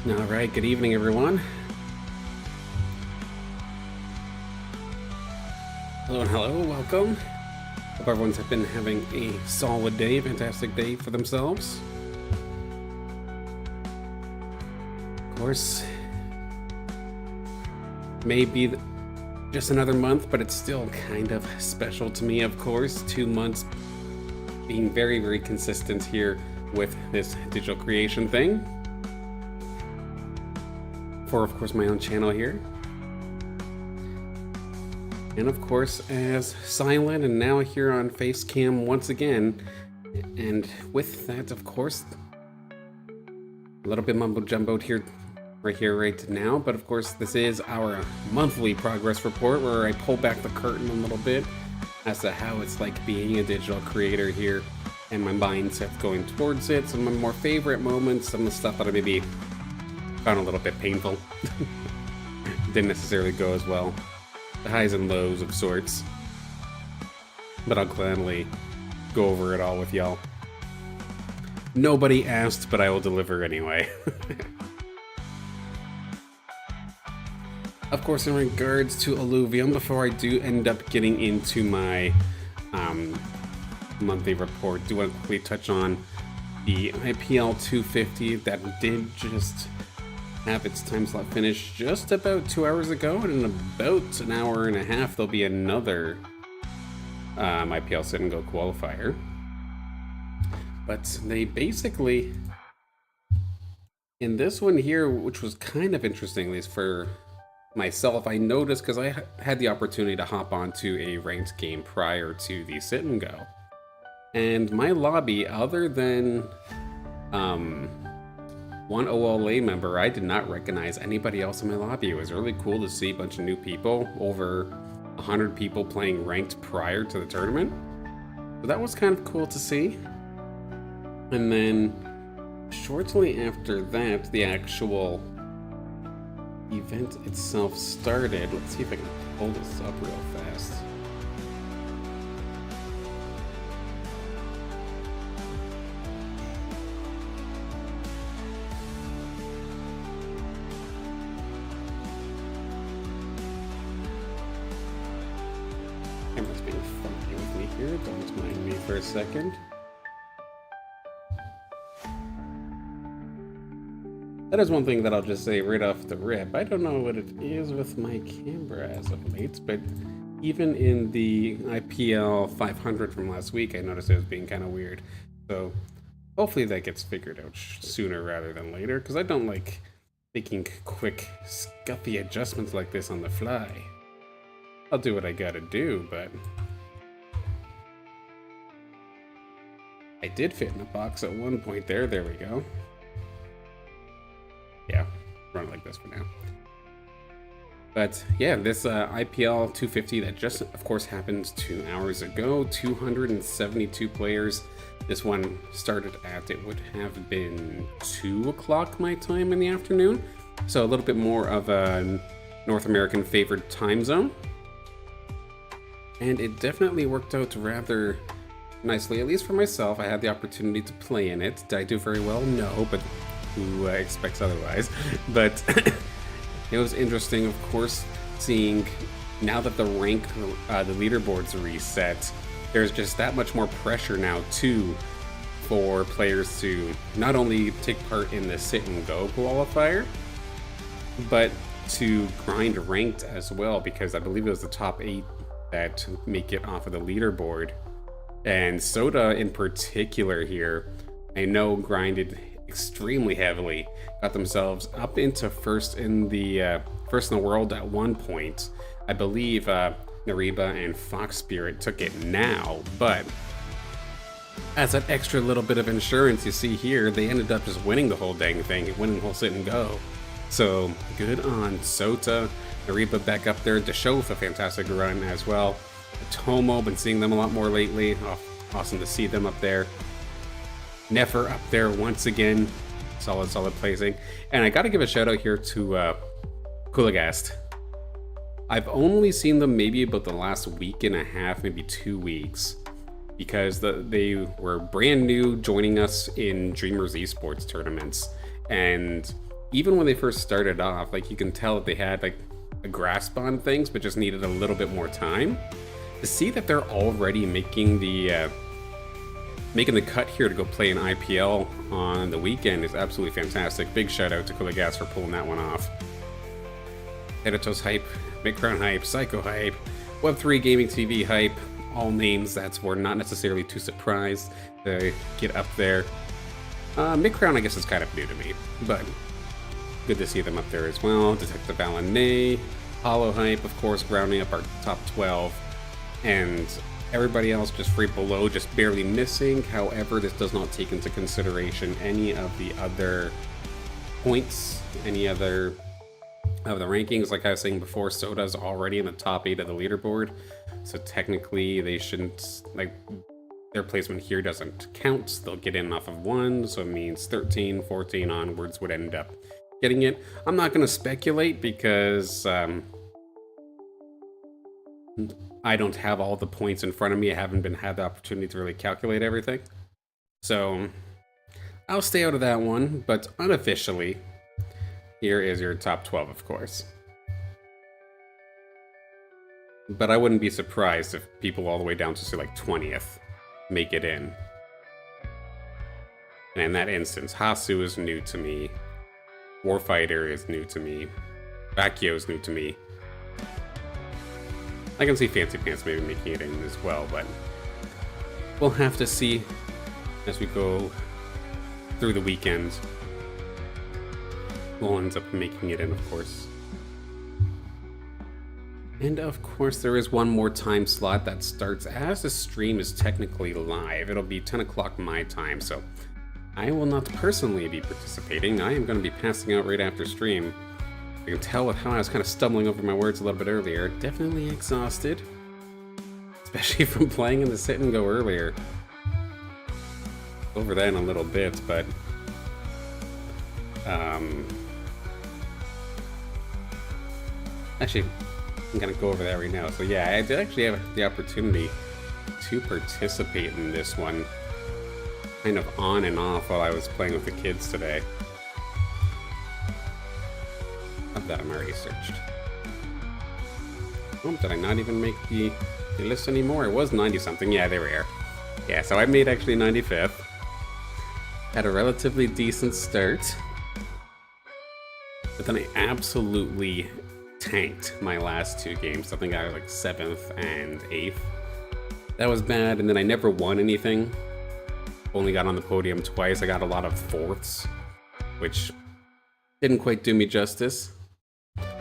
Alright, good evening everyone. Hello and hello, welcome. Hope everyone's been having a solid day, fantastic day for themselves. Of course, maybe just another month, but it's still kind of special to me, of course. 2 months being very, very consistent here with this digital creation thing. For, of course, my own channel here. And of course, as Silent, and now here on Facecam once again. And with that, of course, a little bit mumbo jumboed here, right now. But of course, this is our monthly progress report where I pull back the curtain a little bit as to how it's like being a digital creator here and my mindset going towards it. Some of my more favorite moments, some of the stuff that I maybe found a little bit painful. Didn't necessarily go as well. The highs and lows of sorts. But I'll gladly go over it all with y'all. Nobody asked, but I will deliver anyway. Of course, in regards to Illuvium, before I do end up getting into my monthly report, do want to quickly touch on the IPL 250 that did just have its time slot finished just about 2 hours ago, and in about an hour and a half there'll be another IPL sit and go qualifier. But they basically, in this one here, which was kind of interesting, at least for myself, I noticed because I had the opportunity to hop onto a ranked game prior to the sit and go, and my lobby, other than one OLA member, I did not recognize anybody else in my lobby. It was really cool to see a bunch of new people, over 100 people playing ranked prior to the tournament. So that was kind of cool to see. And then shortly after that, the actual event itself started. Let's see if I can pull this up real fast. Camera's being funky with me here, don't mind me for a second. That is one thing that I'll just say right off the rip. I don't know what it is with my camera as of late, but even in the IPL 500 from last week, I noticed it was being kind of weird. So hopefully that gets figured out sooner rather than later, because I don't like making quick, scuffy adjustments like this on the fly. I'll do what I gotta do, but I did fit in a box at one point there. There we go. Yeah, run it like this for now. But yeah, this IPL 250 that just, of course, happened 2 hours ago. 272 players. This one started at, it would have been 2 o'clock my time in the afternoon. So a little bit more of a North American favored time zone. And it definitely worked out rather nicely, at least for myself. I had the opportunity to play in it. Did I do very well? No, but who expects otherwise? But it was interesting, of course, seeing now that the leaderboards reset, there's just that much more pressure now too for players to not only take part in the sit and go qualifier, but to grind ranked as well, because I believe it was the top 8 that make it off of the leaderboard. And Soda in particular here, I know grinded extremely heavily, got themselves up into first in the world at one point. I believe Nariba and Fox Spirit took it now, but as that extra little bit of insurance you see here, they ended up just winning the whole dang thing, winning the whole sit and go. So good on Sota. Nariba back up there to show with a fantastic run as well. Tomo, been seeing them a lot more lately. Oh, awesome to see them up there. Nefer up there once again. Solid placing. And I gotta give a shout out here to Kulagast. I've only seen them maybe about the last week and a half, maybe 2 weeks, because they were brand new, joining us in Dreamers esports tournaments. And even when they first started off, like you can tell that they had like a grasp on things, but just needed a little bit more time. To see that they're already making the cut here to go play an IPL on the weekend is absolutely fantastic. Big shout out to Kuligas for pulling that one off. Editos hype, Midcrown hype, Psycho hype, Web3 Gaming TV hype, all names that's we're not necessarily too surprised to get up there. Midcrown I guess is kind of new to me, but good to see them up there as well. Detective Alanay, Hollow hype, of course, rounding up our top 12, and everybody else just right below, just barely missing. However, this does not take into consideration any of the other points, any other of the rankings. Like I was saying before, Soda's already in the top 8 of the leaderboard, so technically they shouldn't, like, their placement here doesn't count. They'll get in off of 1, so it means 13, 14 onwards would end up getting it. I'm not going to speculate because I don't have all the points in front of me. I haven't had the opportunity to really calculate everything. So I'll stay out of that one, but unofficially, here is your top 12, of course. But I wouldn't be surprised if people all the way down to, say, like 20th make it in. And in that instance, Hasu is new to me. Warfighter is new to me. Bakio is new to me. I can see Fancy Pants maybe making it in as well, but we'll have to see as we go through the weekend. We'll end up making it in, of course. And of course, there is one more time slot that starts as the stream is technically live. It'll be 10 o'clock my time, so I will not personally be participating. I am going to be passing out right after stream. You can tell with how I was kind of stumbling over my words a little bit earlier. Definitely exhausted. Especially from playing in the sit and go earlier. Over that in a little bit, but actually, I'm gonna go over that right now. So yeah, I did actually have the opportunity to participate in this one kind of on and off while I was playing with the kids today. Not that I'm already searched. Oh, did I not even make the list anymore? It was 90 something. Yeah, there we are. Yeah, so I made actually 95th. Had a relatively decent start. But then I absolutely tanked my last 2 games. I think I was like 7th and 8th. That was bad, and then I never won anything. Only got on the podium twice. I got a lot of 4ths, which didn't quite do me justice.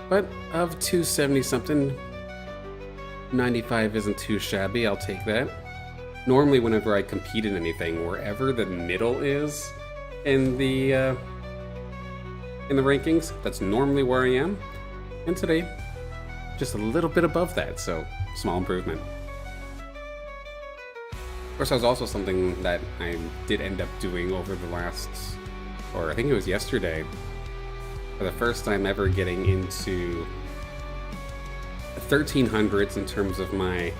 But of 270 something, 95 isn't too shabby. I'll take that. Normally, whenever I compete in anything, wherever the middle is in the rankings, that's normally where I am. And today, just a little bit above that, so small improvement. Of course, that was also something that I did end up doing over the last, or I think it was yesterday, for the first time ever getting into the 1300s in terms of my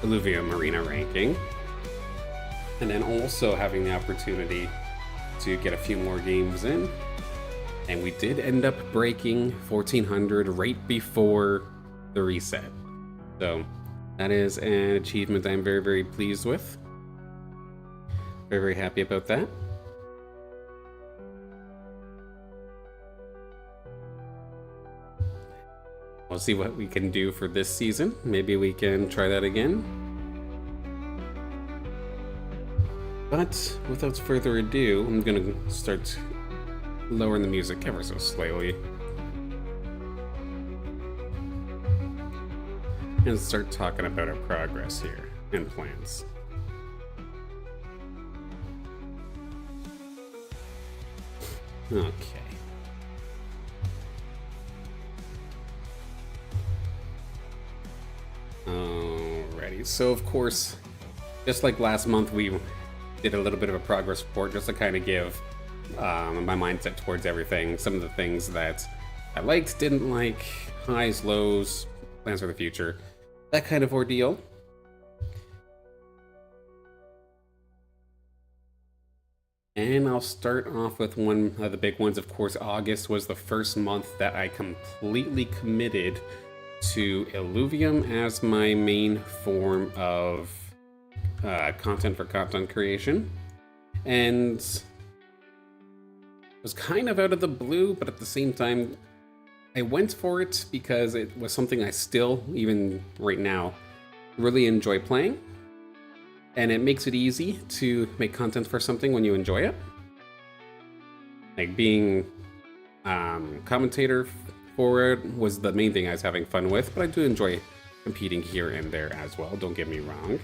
Illuvium arena ranking. And then also having the opportunity to get a few more games in. And we did end up breaking 1400 right before the reset. So that is an achievement I'm very, very pleased with. Very, very happy about that. We'll see what we can do for this season. Maybe we can try that again. But without further ado, I'm gonna start lowering the music ever so slightly. And start talking about our progress here and plans. Okay. Alrighty, so of course, just like last month, we did a little bit of a progress report just to kind of give my mindset towards everything, some of the things that I liked, didn't like, highs, lows, plans for the future, that kind of ordeal. And I'll start off with one of the big ones. Of course, August was the first month that I completely committed to Illuvium as my main form of content for content creation. And it was kind of out of the blue, but at the same time, I went for it because it was something I still, even right now, really enjoy playing. And it makes it easy to make content for something when you enjoy it. Like being commentator for it was the main thing I was having fun with, but I do enjoy competing here and there as well, don't get me wrong.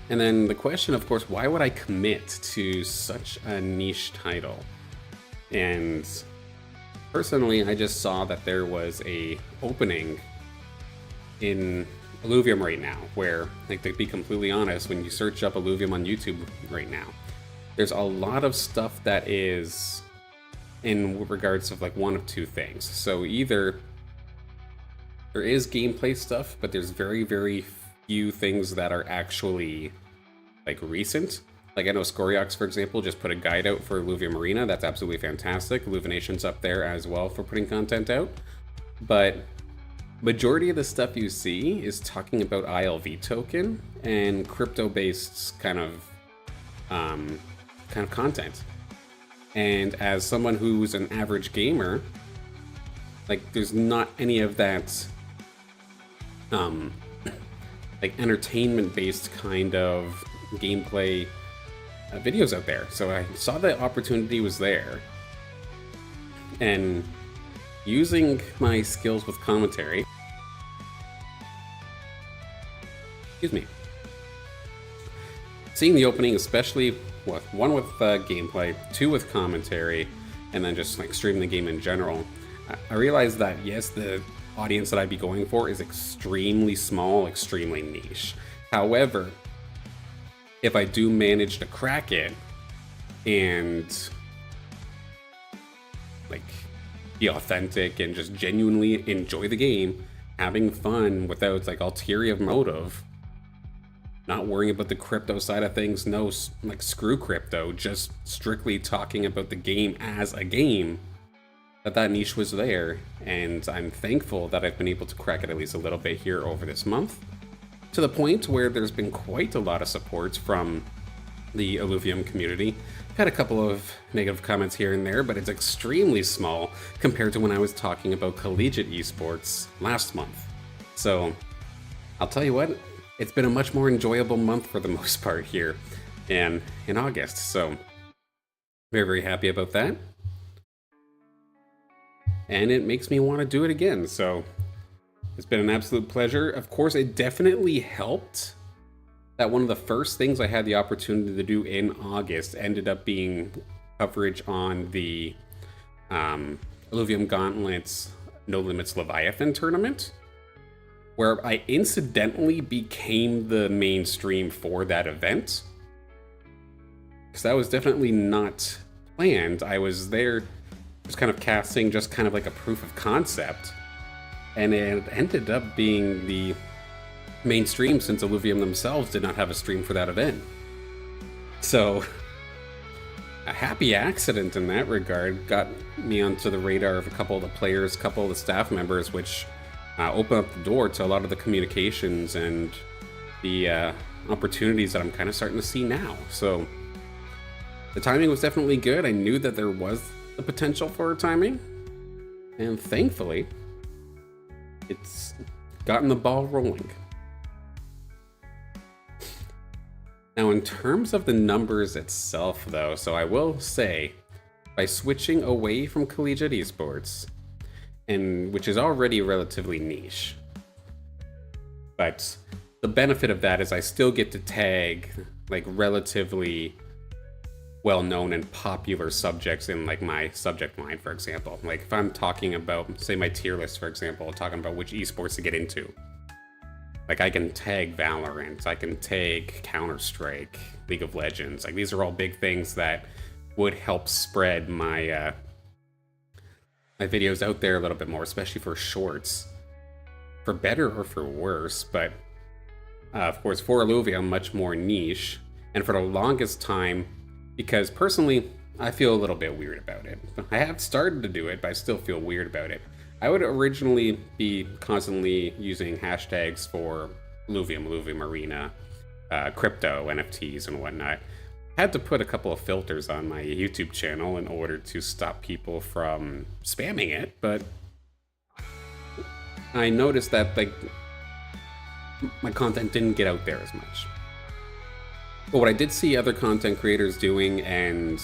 And then the question, of course, why would I commit to such a niche title? And personally, I just saw that there was a opening in Illuvium right now, where, like, to be completely honest, when you search up Illuvium on YouTube right now, there's a lot of stuff that is in regards of like one of two things. So either there is gameplay stuff, but there's very, very few things that are actually like recent. Like I know Scoriox, for example, just put a guide out for Illuvium Arena. That's absolutely fantastic. Illumination's up there as well for putting content out. But majority of the stuff you see is talking about ILV token and crypto-based kind of content. And as someone who's an average gamer, like there's not any of that like entertainment-based kind of gameplay videos out there. So I saw the opportunity was there, and using my skills with commentary, seeing the opening, especially one with gameplay, two with commentary, and then just like streaming the game in general, I realized that yes, the audience that I'd be going for is extremely small, extremely niche. However, if I do manage to crack it and like be authentic and just genuinely enjoy the game, having fun without like ulterior motive, not worrying about the crypto side of things, no, like screw crypto, just strictly talking about the game as a game, that niche was there. And I'm thankful that I've been able to crack it at least a little bit here over this month, to the point where there's been quite a lot of support from the Illuvium community. I've had a couple of negative comments here and there, but it's extremely small compared to when I was talking about collegiate esports last month. So I'll tell you what, it's been a much more enjoyable month for the most part here in August. So very, very happy about that. And it makes me want to do it again. So it's been an absolute pleasure. Of course, it definitely helped that one of the first things I had the opportunity to do in August ended up being coverage on the Illuvium Gauntlet's No Limits Leviathan tournament, where I incidentally became the mainstream for that event. Because that was definitely not planned. I was there just kind of casting just kind of like a proof of concept, and it ended up being the mainstream since Illuvium themselves did not have a stream for that event. So a happy accident in that regard got me onto the radar of a couple of the players, a couple of the staff members, which opened up the door to a lot of the communications and the opportunities that I'm kind of starting to see now. So the timing was definitely good. I knew that there was the potential for timing, and thankfully it's gotten the ball rolling. Now, in terms of the numbers itself, though, so I will say, by switching away from collegiate esports, and which is already relatively niche, but the benefit of that is I still get to tag like relatively well-known and popular subjects in like my subject line, for example. Like if I'm talking about, say, my tier list, for example, talking about which esports to get into, like I can tag Valorant, I can tag Counter-Strike, League of Legends. Like these are all big things that would help spread my my videos out there a little bit more, especially for shorts, for better or for worse. But of course, for Illuvium, much more niche, and for the longest time, because personally, I feel a little bit weird about it. I have started to do it, but I still feel weird about it. I would originally be constantly using hashtags for Illuvium Arena, crypto, NFTs, and whatnot. I had to put a couple of filters on my YouTube channel in order to stop people from spamming it, but I noticed that like my content didn't get out there as much. But what I did see other content creators doing, and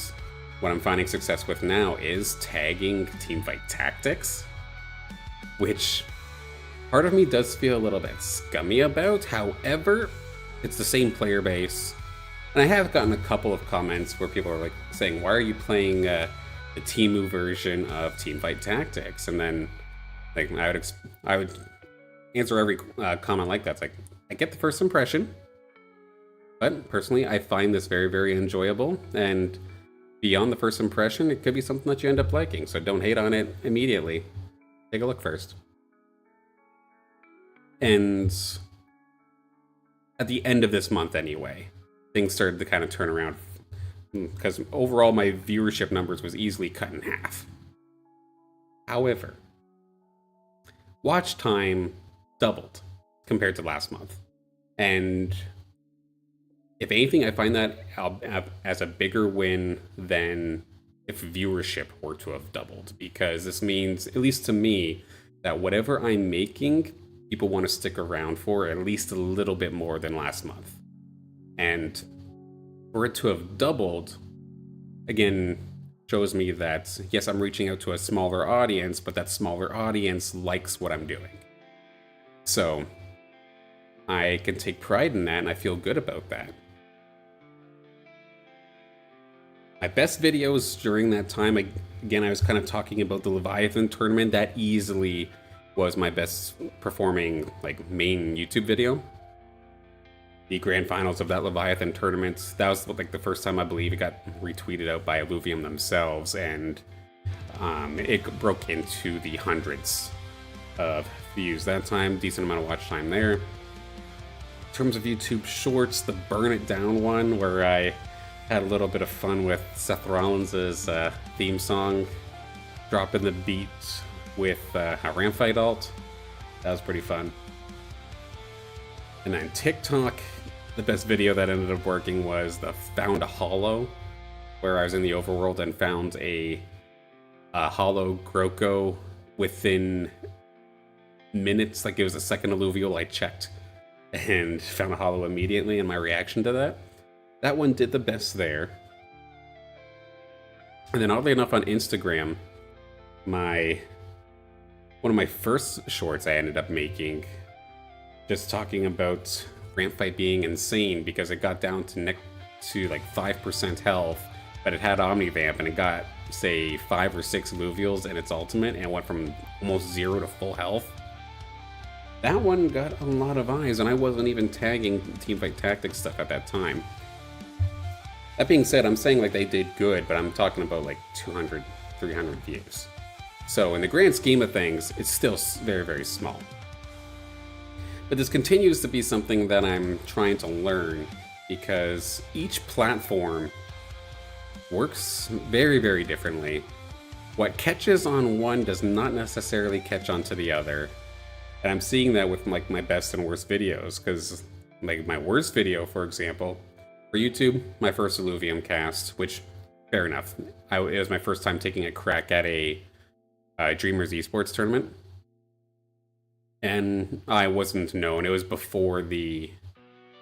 what I'm finding success with now, is tagging teamfight tactics, which part of me does feel a little bit scummy about. However, it's the same player base, and I have gotten a couple of comments where people are like saying, "Why are you playing the Temu version of teamfight tactics?" And then like I would answer every comment like that. It's like, I get the first impression, but personally, I find this very, very enjoyable, and beyond the first impression, it could be something that you end up liking, so don't hate on it immediately. Take a look first. And at the end of this month anyway, things started to kind of turn around, because overall my viewership numbers was easily cut in half. However, watch time doubled compared to last month. And if anything, I find that as a bigger win than if viewership were to have doubled, because this means, at least to me, that whatever I'm making, people want to stick around for at least a little bit more than last month. And for it to have doubled, again, shows me that, yes, I'm reaching out to a smaller audience, but that smaller audience likes what I'm doing. So I can take pride in that, and I feel good about that. My best videos during that time, again, I was kind of talking about the Leviathan tournament. That easily was my best performing like main YouTube video. The grand finals of that Leviathan tournament, that was like the first time I believe it got retweeted out by Illuvium themselves, and it broke into the hundreds of views that time. Decent amount of watch time there. In terms of YouTube shorts, the Burn It Down one, where I had a little bit of fun with Seth Rollins' theme song, dropping the beat with a ramp fight alt. That was pretty fun. And then TikTok, the best video that ended up working was the Found a Hollow, where I was in the overworld and found a hollow Groko within minutes. Like, it was a second alluvial. I checked and found a hollow immediately, and my reaction to that one did the best there. And then oddly enough, on Instagram, one of my first shorts I ended up making, just talking about ramp fight being insane, because it got down to like 5% health, but it had Omnivamp, and it got, say, 5 or 6 alluvials in its ultimate, and it went from almost 0 to full health. That one got a lot of eyes, and I wasn't even tagging teamfight tactics stuff at that time. That being said, I'm saying like they did good, but I'm talking about like 200, 300 views. So in the grand scheme of things, it's still very, very small. But this continues to be something that I'm trying to learn, because each platform works very, very differently. What catches on one does not necessarily catch on to the other. And I'm seeing that with like my best and worst videos, because like my worst video, for example, for YouTube, my first Illuvium cast, which, fair enough, it was my first time taking a crack at a Dreamers esports tournament. And I wasn't known. It was before the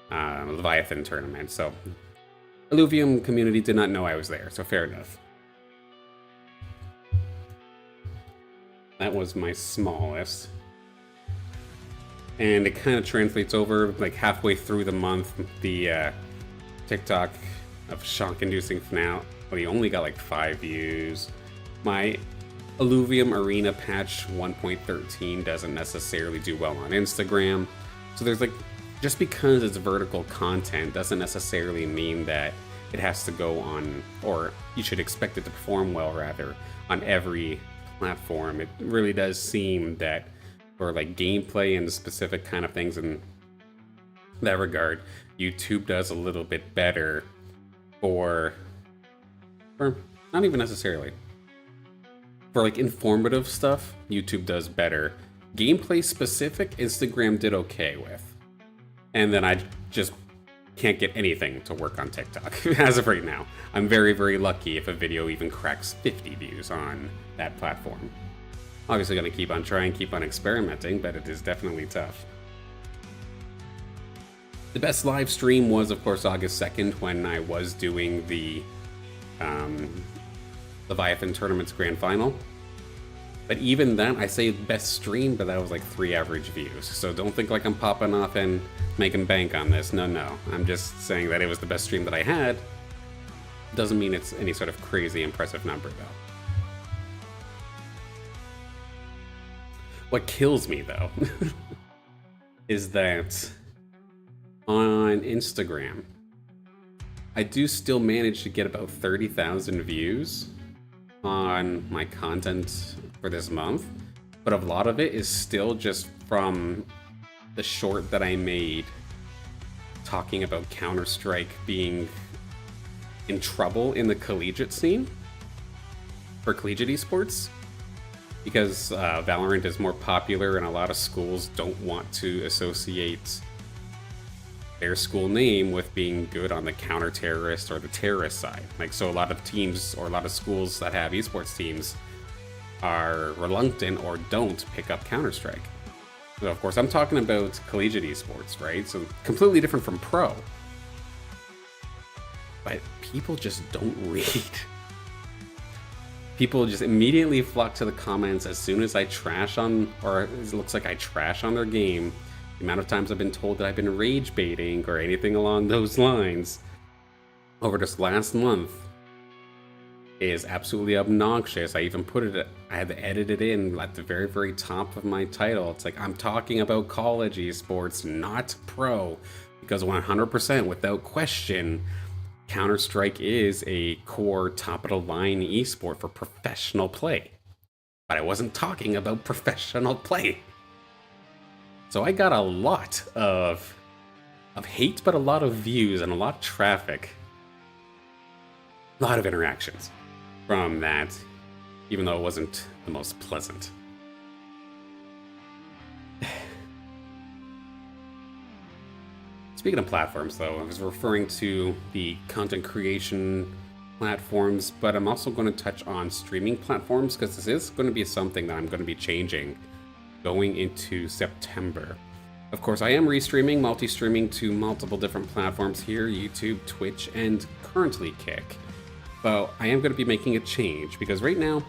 Leviathan tournament, so Illuvium community did not know I was there, so fair enough. That was my smallest. And it kind of translates over, like halfway through the month, the TikTok of shock-inducing finale. Well, he only got like 5 views. My Illuvium Arena patch 1.13 doesn't necessarily do well on Instagram. So there's like, just because it's vertical content doesn't necessarily mean that it has to go on, or you should expect it to perform well, rather, on every platform. It really does seem that for like gameplay and specific kind of things in that regard, YouTube does a little bit better for Or not even necessarily. For like informative stuff, YouTube does better. Gameplay specific, Instagram did okay with. And then I just can't get anything to work on TikTok as of right now. I'm very, very lucky if a video even cracks 50 views on that platform. Obviously gonna keep on trying, keep on experimenting, but it is definitely tough. The best live stream was, of course, August 2nd when I was doing the Leviathan Tournament's Grand Final. But even then, I say best stream, but that was like 3 average views. So don't think like I'm popping off and making bank on this. No. I'm just saying that it was the best stream that I had. Doesn't mean it's any sort of crazy impressive number, though. What kills me, though, is that on Instagram, I do still manage to get about 30,000 views on my content for this month, but a lot of it is still just from the short that I made talking about Counter-Strike being in trouble in the collegiate scene for collegiate esports, because Valorant is more popular and a lot of schools don't want to associate their school name with being good on the counter-terrorist or the terrorist side. Like, so a lot of teams or a lot of schools that have esports teams are reluctant or don't pick up Counter-Strike. So of course I'm talking about collegiate esports, right? So completely different from pro. But people just don't read. People just immediately flock to the comments as soon as I trash on, or it looks like I trash on their game. The amount of times I've been told that I've been rage baiting or anything along those lines over this last month is absolutely obnoxious. I even I had to edit it in at the very, very top of my title. It's like, I'm talking about college esports, not pro, because 100% without question, Counter-Strike is a core top-of-the-line esport for professional play. But I wasn't talking about professional play. So I got a lot of hate, but a lot of views and a lot of traffic. A lot of interactions from that, even though it wasn't the most pleasant. Speaking of platforms, though, I was referring to the content creation platforms, but I'm also going to touch on streaming platforms, because this is going to be something that I'm going to be changing going into September. Of course, I am restreaming, multi-streaming to multiple different platforms here, YouTube, Twitch, and currently Kick. But I am going to be making a change, because right now,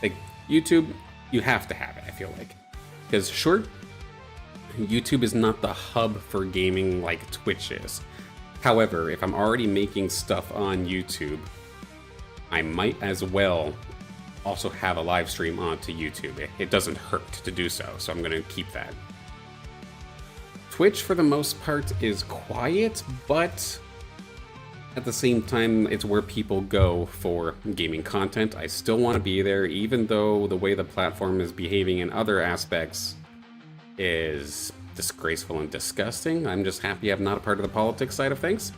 like YouTube, you have to have it, I feel like. Because sure, YouTube is not the hub for gaming like Twitch is. However, if I'm already making stuff on YouTube, I might as well also have a live stream onto YouTube. It doesn't hurt to do so I'm going to keep that. Twitch, for the most part, is quiet, but at the same time, it's where people go for gaming content. I still want to be there, even though the way the platform is behaving in other aspects is disgraceful and disgusting. I'm just happy I'm not a part of the politics side of things.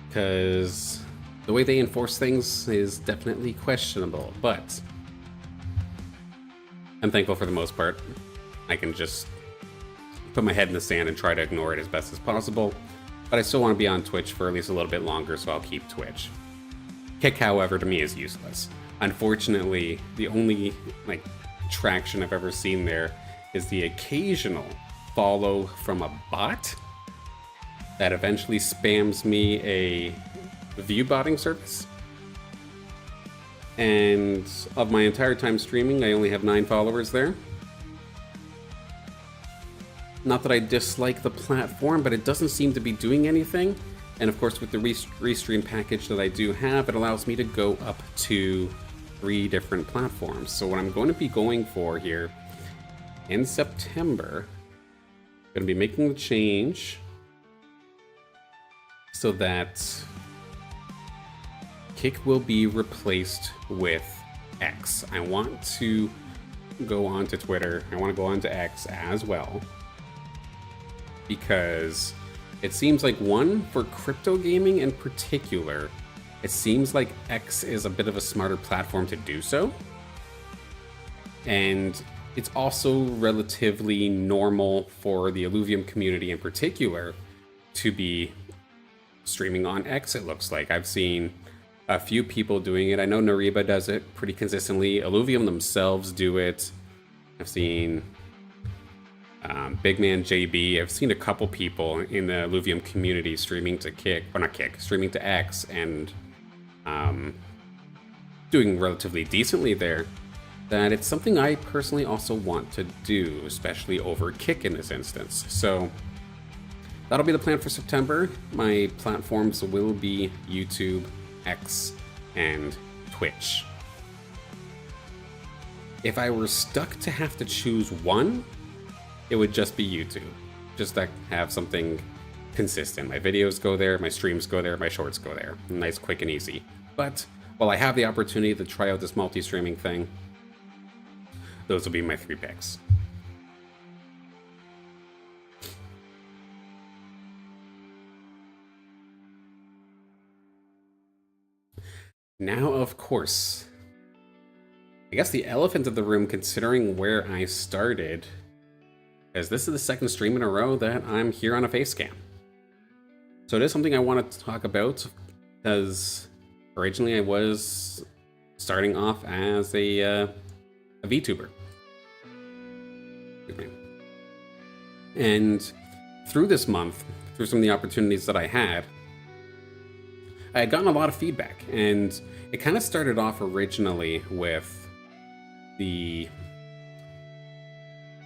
Because the way they enforce things is definitely questionable, but I'm thankful for the most part. I can just put my head in the sand and try to ignore it as best as possible. But I still want to be on Twitch for at least a little bit longer, so I'll keep Twitch. Kick, however, to me is useless. Unfortunately, the only traction I've ever seen there is the occasional follow from a bot that eventually spams me a view botting service. And of my entire time streaming, I only have 9 followers there. Not that I dislike the platform, but it doesn't seem to be doing anything. And of course, with the restream package that I do have, it allows me to go up to 3 different platforms. So what I'm going to be going for here in September, I'm going to be making the change so that Kick will be replaced with X. I want to go on to Twitter. I want to go on to X as well, because It seems like, one, for crypto gaming in particular, it seems like X is a bit of a smarter platform to do so. And it's also relatively normal for the Illuvium community in particular to be streaming on X, it looks like. I've seen a few people doing it. I know Nariba does it pretty consistently. Illuvium themselves do it. I've seen Big Man JB. I've seen a couple people in the Illuvium community streaming to streaming to X and doing relatively decently there. That it's something I personally also want to do, especially over Kick in this instance. So that'll be the plan for September. My platforms will be YouTube, X, and Twitch. If I were stuck to have to choose one, it would just be YouTube. Just to have something consistent. My videos go there, my streams go there, my shorts go there. Nice, quick, and easy. But while I have the opportunity to try out this multi-streaming thing, those will be my 3 picks. Now, of course, I guess the elephant in the room, considering where I started, is this is the second stream in a row that I'm here on a face cam. So it is something I wanted to talk about, because originally I was starting off as a VTuber. And through this month, through some of the opportunities that I had gotten a lot of feedback, and it kind of started off originally with what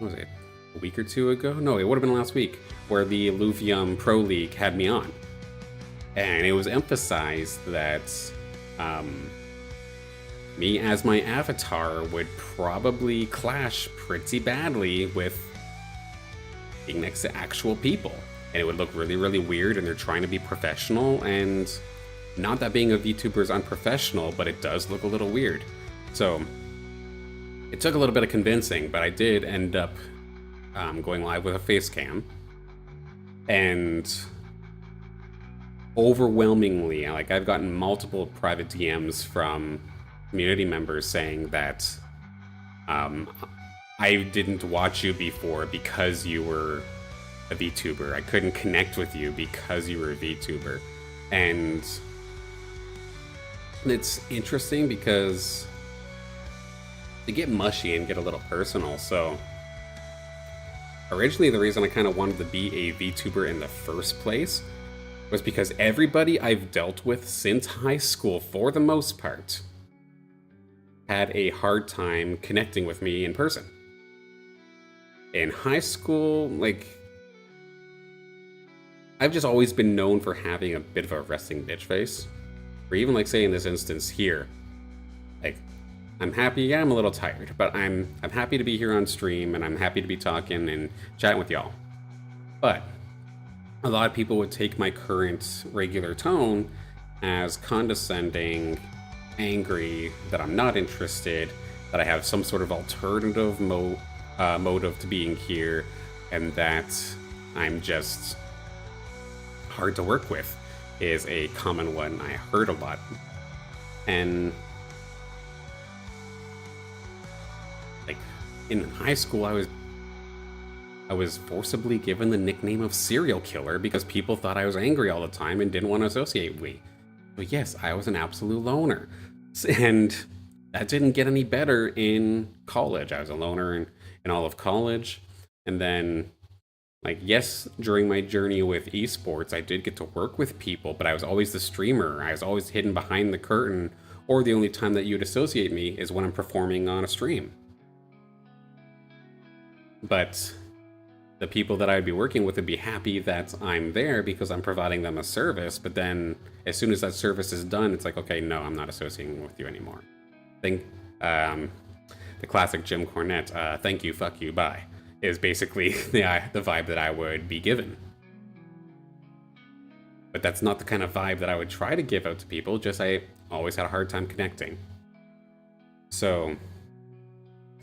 was it, a week or two ago? No, it would have been last week, where the Illuvium Pro League had me on. And it was emphasized that me as my avatar would probably clash pretty badly with being next to actual people. And it would look really, really weird, and they're trying to be professional, and not that being a VTuber is unprofessional, but it does look a little weird. So it took a little bit of convincing, but I did end up going live with a face cam. And overwhelmingly, like, I've gotten multiple private DMs from community members saying that I didn't watch you before because you were a VTuber. I couldn't connect with you because you were a VTuber. And it's interesting because they get mushy and get a little personal. So originally the reason I kind of wanted to be a VTuber in the first place was because everybody I've dealt with since high school, for the most part, had a hard time connecting with me in person. In high school, like, I've just always been known for having a bit of a resting bitch face. Or even, like, say in this instance here, like, I'm happy, yeah, I'm a little tired, but I'm happy to be here on stream, and I'm happy to be talking and chatting with y'all. But a lot of people would take my current regular tone as condescending, angry, that I'm not interested, that I have some sort of alternative motive to being here, and that I'm just hard to work with, is a common one I heard a lot. And like, in high school, I was forcibly given the nickname of serial killer because people thought I was angry all the time and didn't want to associate with me. But yes, I was an absolute loner. And that didn't get any better in college. I was a loner in all of college. And then, like, yes, during my journey with esports, I did get to work with people, but I was always the streamer. I was always hidden behind the curtain, or the only time that you'd associate me is when I'm performing on a stream. But the people that I'd be working with would be happy that I'm there because I'm providing them a service, but then as soon as that service is done, it's like, okay, no, I'm not associating with you anymore. Think the classic Jim Cornette, thank you, fuck you, bye, is basically the vibe that I would be given. But that's not the kind of vibe that I would try to give out to people, just I always had a hard time connecting. So,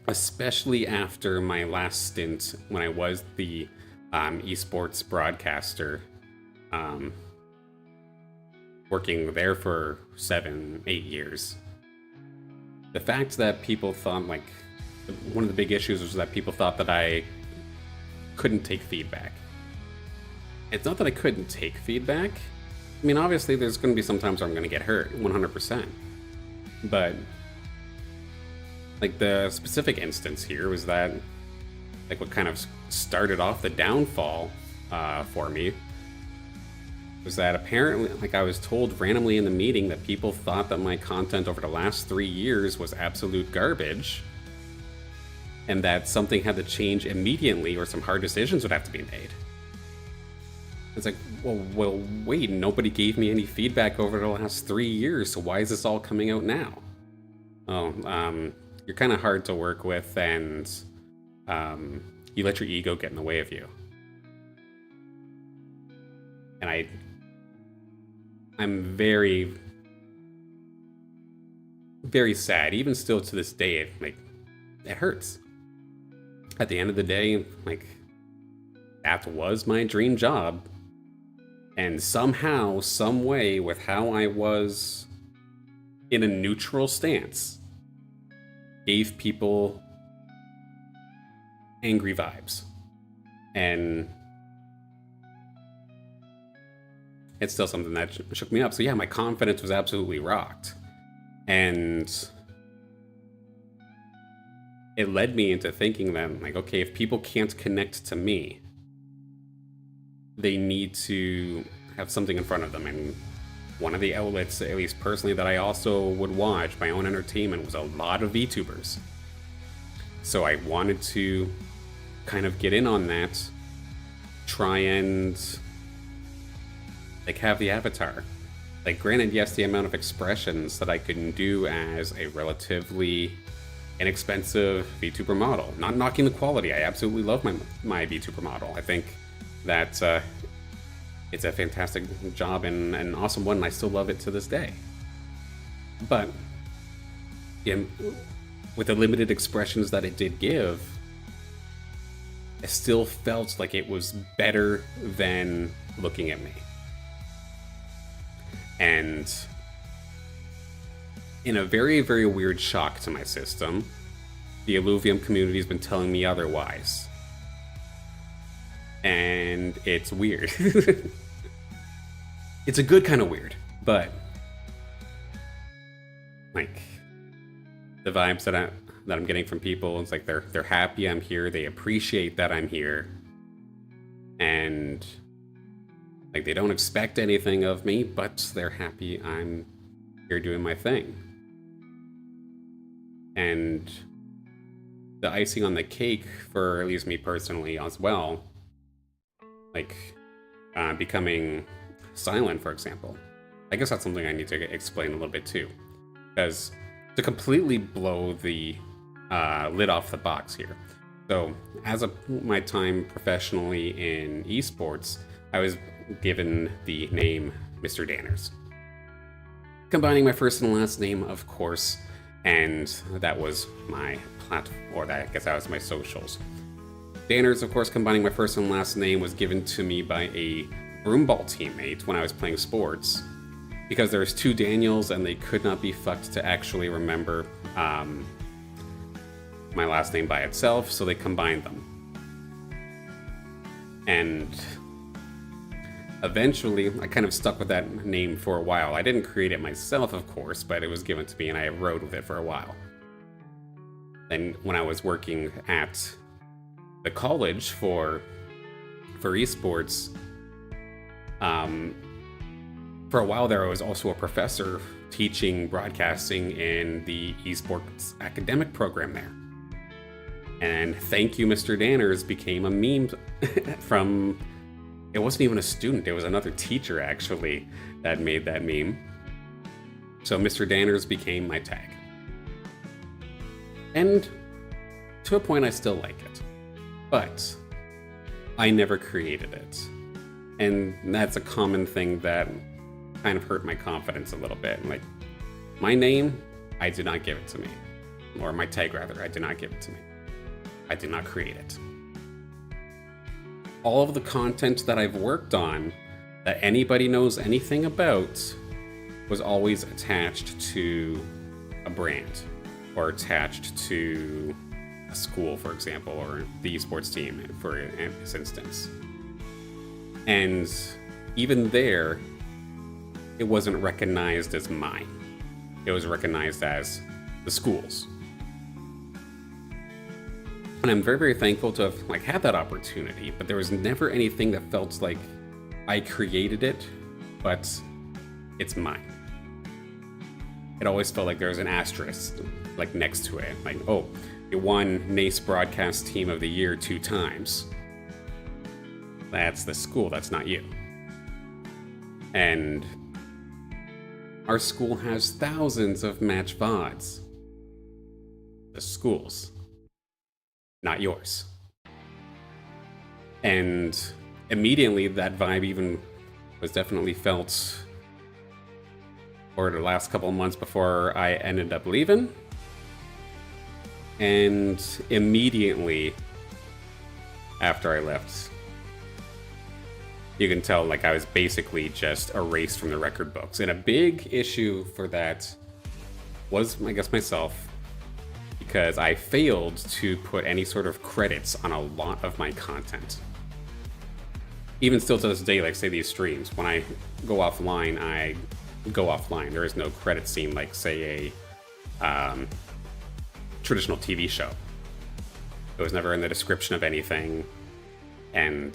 especially after my last stint when I was the esports broadcaster, working there for 7, 8 years. The fact that people thought, like, one of the big issues was that people thought that I couldn't take feedback. It's not that I couldn't take feedback. I mean, obviously, there's going to be some times where I'm going to get hurt, 100%. But, like, the specific instance here was that, like, what kind of started off the downfall for me was that apparently, like, I was told randomly in the meeting that people thought that my content over the last 3 years was absolute garbage, and that something had to change immediately or some hard decisions would have to be made. It's like, well, wait, nobody gave me any feedback over the last 3 years, so why is this all coming out now? Oh, you're kind of hard to work with, and you let your ego get in the way of you. And I'm very, very sad, even still to this day. It hurts. At the end of the day, like, that was my dream job. And somehow, some way, with how I was in a neutral stance, gave people angry vibes. And it's still something that shook me up. So yeah, my confidence was absolutely rocked. And it led me into thinking that, like, okay, if people can't connect to me, they need to have something in front of them. And one of the outlets, at least personally, that I also would watch, my own entertainment, was a lot of VTubers. So I wanted to kind of get in on that, try and, like, have the avatar. Like, granted, yes, the amount of expressions that I can do as a relatively inexpensive VTuber model. Not knocking the quality. I absolutely love my VTuber model. I think that it's a fantastic job and an awesome one, and I still love it to this day. But with the limited expressions that it did give, I still felt like it was better than looking at me. And in a very, very weird shock to my system, the Illuvium community has been telling me otherwise. And it's weird. It's a good kind of weird, but like, the vibes that I'm getting from people, it's like they're happy I'm here, they appreciate that I'm here, and like, they don't expect anything of me, but they're happy I'm here doing my thing. And the icing on the cake, for at least me personally as well, like, becoming silent, for example. I guess that's something I need to explain a little bit too. Because to completely blow the lid off the box here. So, as my time professionally in esports, I was given the name Mr. Danners. Combining my first and last name, of course, and that was my platform, or I guess that was my socials. Danners, of course, combining my first and last name, was given to me by a broomball teammate when I was playing sports, because there's 2 Daniels and they could not be fucked to actually remember my last name by itself, so they combined them. And eventually, I kind of stuck with that name for a while. I didn't create it myself, of course, but it was given to me and I rode with it for a while. Then when I was working at the college for esports, for a while there, I was also a professor teaching broadcasting in the esports academic program there. And Thank You, Mr. Danners became a meme from... It wasn't even a student, it was another teacher, actually, that made that meme. So Mr. Danners became my tag. And to a point, I still like it. But I never created it. And that's a common thing that kind of hurt my confidence a little bit. Like, my name, I did not give it to me. Or my tag, rather, I did not give it to me. I did not create it. All of the content that I've worked on that anybody knows anything about was always attached to a brand or attached to a school, for example, or the esports team, for this instance. And even there, it wasn't recognized as mine. It was recognized as the school's. And I'm very, very thankful to have had that opportunity, but there was never anything that felt like I created it, but it's mine. It always felt like there was an asterisk next to it. Oh, you won NACE Broadcast Team of the Year 2 times. That's the school, that's not you. And our school has thousands of match VODs. The school's, not yours. And immediately that vibe even was definitely felt for the last couple of months before I ended up leaving. And immediately after I left, you can tell I was basically just erased from the record books. And a big issue for that was, I guess, myself, because I failed to put any sort of credits on a lot of my content. Even still to this day, say these streams, when I go offline, I go offline. There is no credit scene say a traditional TV show. It was never in the description of anything, and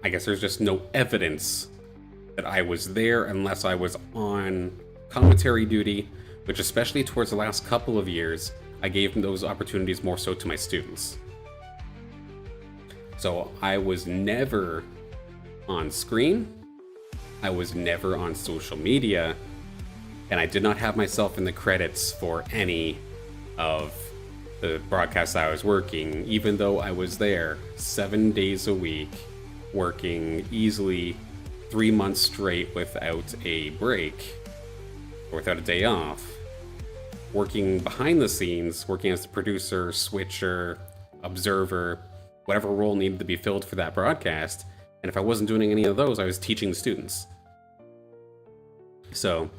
I guess there's just no evidence that I was there unless I was on commentary duty, which especially towards the last couple of years, I gave those opportunities more so to my students. So I was never on screen, I was never on social media, and I did not have myself in the credits for any of the broadcasts I was working, even though I was there 7 days a week, working easily 3 months straight without a break, or without a day off, working behind the scenes, working as the producer, switcher, observer, whatever role needed to be filled for that broadcast. And if I wasn't doing any of those, I was teaching the students. So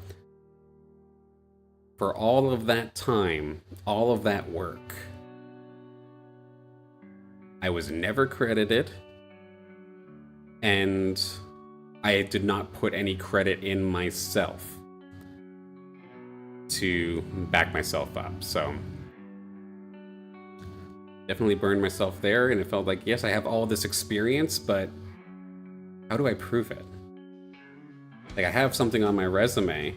for all of that time, all of that work, I was never credited, and I did not put any credit in myself to back myself up. So definitely burned myself there, and it felt like, yes, I have all this experience, but how do I prove it? I have something on my resume,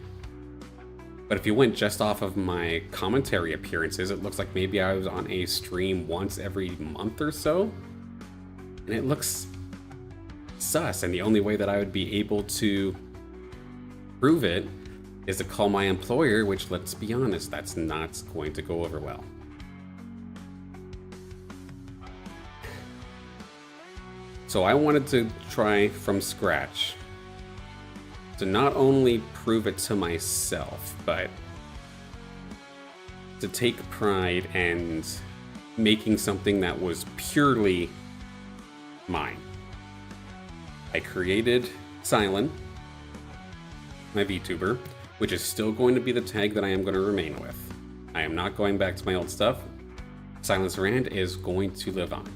but if you went just off of my commentary appearances, it looks like maybe I was on a stream once every month or so, and it looks sus. And the only way that I would be able to prove it is to call my employer, which, let's be honest, that's not going to go over well. So I wanted to try from scratch to not only prove it to myself, but to take pride and making something that was purely mine. I created Silent, my VTuber, which is still going to be the tag that I am going to remain with. I am not going back to my old stuff. Silence Rand is going to live on.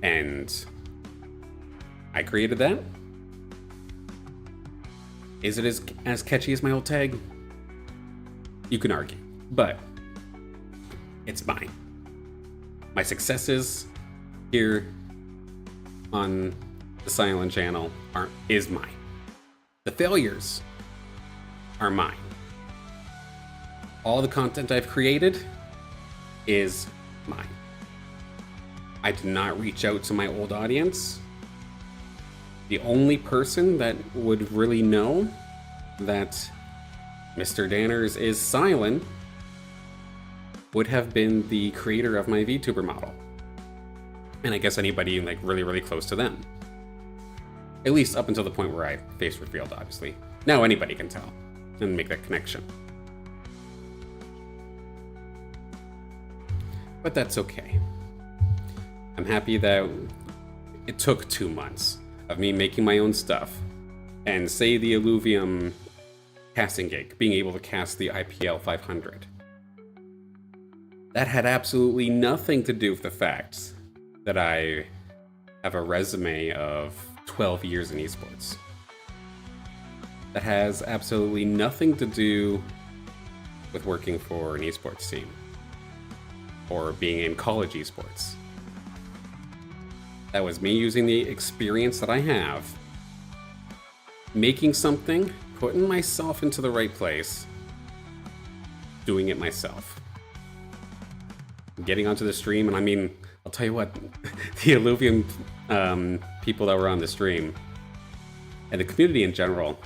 And I created that. Is it as catchy as my old tag? You can argue, but it's mine. My successes here on the Silent channel is mine. The failures are mine. All the content I've created is mine. I did not reach out to my old audience. The only person that would really know that Mr. Danners is Silent would have been the creator of my VTuber model. And I guess anybody really, really close to them. At least up until the point where I face revealed, obviously. Now anybody can tell and make that connection. But that's okay. I'm happy that it took 2 months of me making my own stuff, and say the Illuvium casting gig, being able to cast the IPL 500. That had absolutely nothing to do with the fact that I have a resume of 12 years in esports. That has absolutely nothing to do with working for an esports team or being in college esports. That was me using the experience that I have, making something, putting myself into the right place, doing it myself. Getting onto the stream, and I mean, I'll tell you what, the Illuvium people that were on the stream, and the community in general,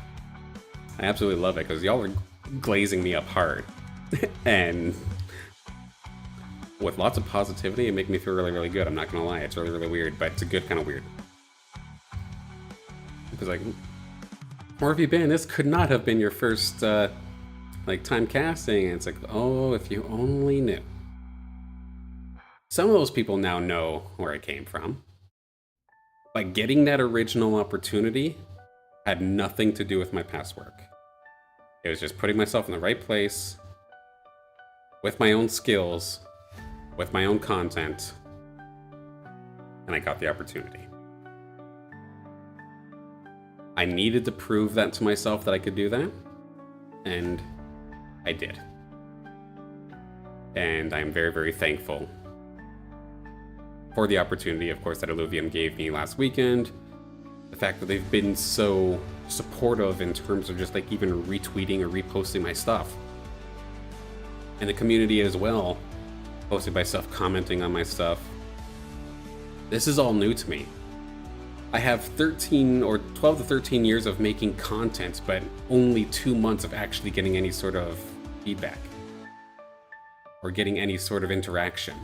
I absolutely love it, because y'all are glazing me up hard. And with lots of positivity, it makes me feel really, really good. I'm not gonna lie, it's really, really weird, but it's a good kind of weird. Because like, where have you been? This could not have been your first like time casting. And it's like, oh, if you only knew. Some of those people now know where I came from. But getting that original opportunity had nothing to do with my past work. It was just putting myself in the right place, with my own skills, with my own content, and I got the opportunity. I needed to prove that to myself that I could do that, and I did. And I'm very, very thankful for the opportunity, of course, that Illuvium gave me last weekend. The fact that they've been so supportive in terms of just like even retweeting or reposting my stuff. And the community as well, posting my stuff, commenting on my stuff. This is all new to me. I have 13 or 12 to 13 years of making content, but only 2 months of actually getting any sort of feedback or getting any sort of interaction.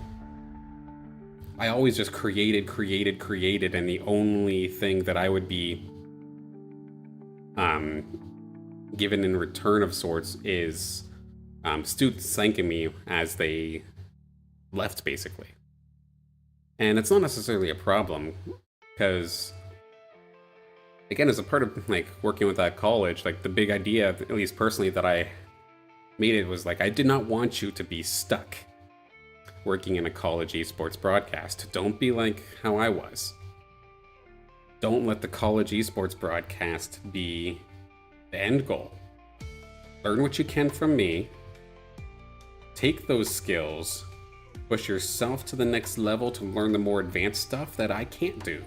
I always just created, and the only thing that I would be given in return of sorts is students thanking me as they left, basically. And it's not necessarily a problem, because again, as a part of like working with that college, like the big idea, at least personally, that I made it was like, I did not want you to be stuck working in a college esports broadcast. Don't be like how I was. Don't let the college esports broadcast be the end goal. Learn what you can from me. Take those skills, push yourself to the next level to learn the more advanced stuff that I can't do.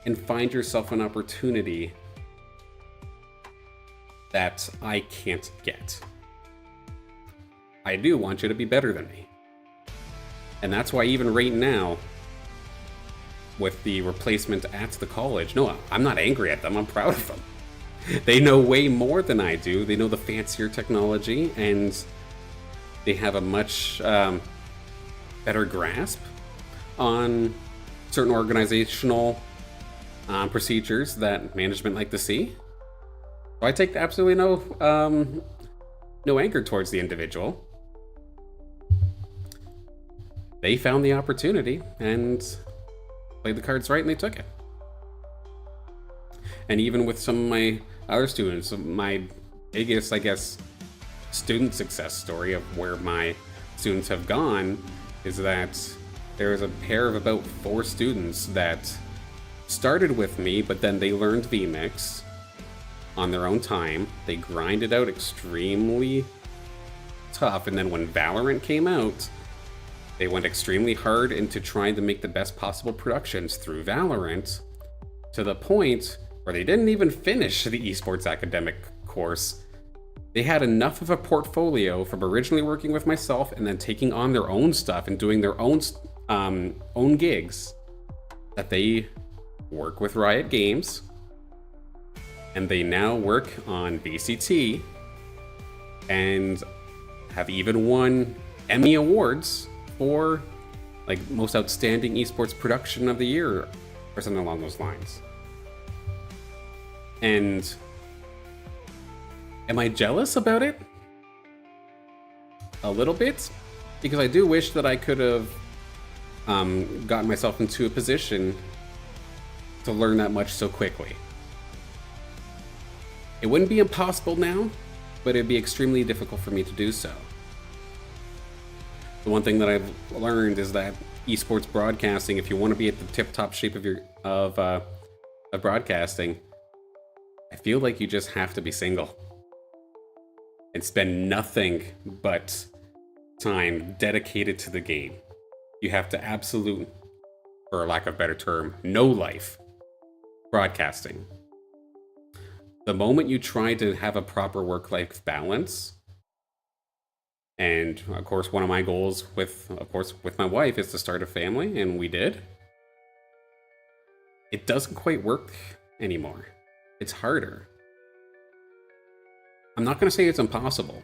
And find yourself an opportunity that I can't get. I do want you to be better than me. And that's why even right now, with the replacement at the college, no, I'm not angry at them, I'm proud of them. They know way more than I do. They know the fancier technology, and they have a much better grasp on certain organizational procedures that management like to see. So I take absolutely no anger towards the individual. They found the opportunity and played the cards right, and they took it. And even with some of my other students, my biggest, I guess, student success story of where my students have gone is that there's a pair of about 4 students that started with me, but then they learned vMix on their own time. They grinded out extremely tough, and then when Valorant came out, they went extremely hard into trying to make the best possible productions through Valorant, to the point where they didn't even finish the esports academic course. They had enough of a portfolio from originally working with myself and then taking on their own stuff and doing their own gigs that they work with Riot Games, and they now work on VCT and have even won Emmy Awards for like most outstanding esports production of the year or something along those lines. And am I jealous about it? A little bit, because I do wish that I could have gotten myself into a position to learn that much so quickly. It wouldn't be impossible now, but it'd be extremely difficult for me to do so. The one thing that I've learned is that esports broadcasting, if you want to be at the tip-top shape of broadcasting, I feel like you just have to be single and spend nothing but time dedicated to the game. You have to absolute, for lack of a better term, no life broadcasting. The moment you try to have a proper work-life balance, and of course one of my goals with my wife is to start a family, and we did, it doesn't quite work anymore. It's harder. I'm not going to say it's impossible,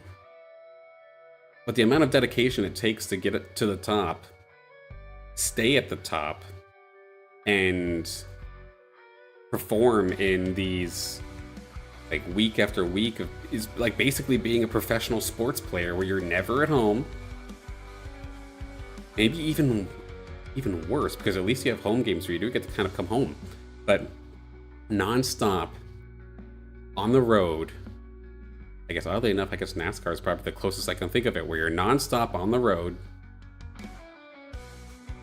but the amount of dedication it takes to get it to the top, stay at the top, and perform in these like week after week is like basically being a professional sports player where you're never at home. Maybe even worse, because at least you have home games where you do get to kind of come home, but non-stop on the road. I guess oddly enough, NASCAR is probably the closest I can think of it, where you're non-stop on the road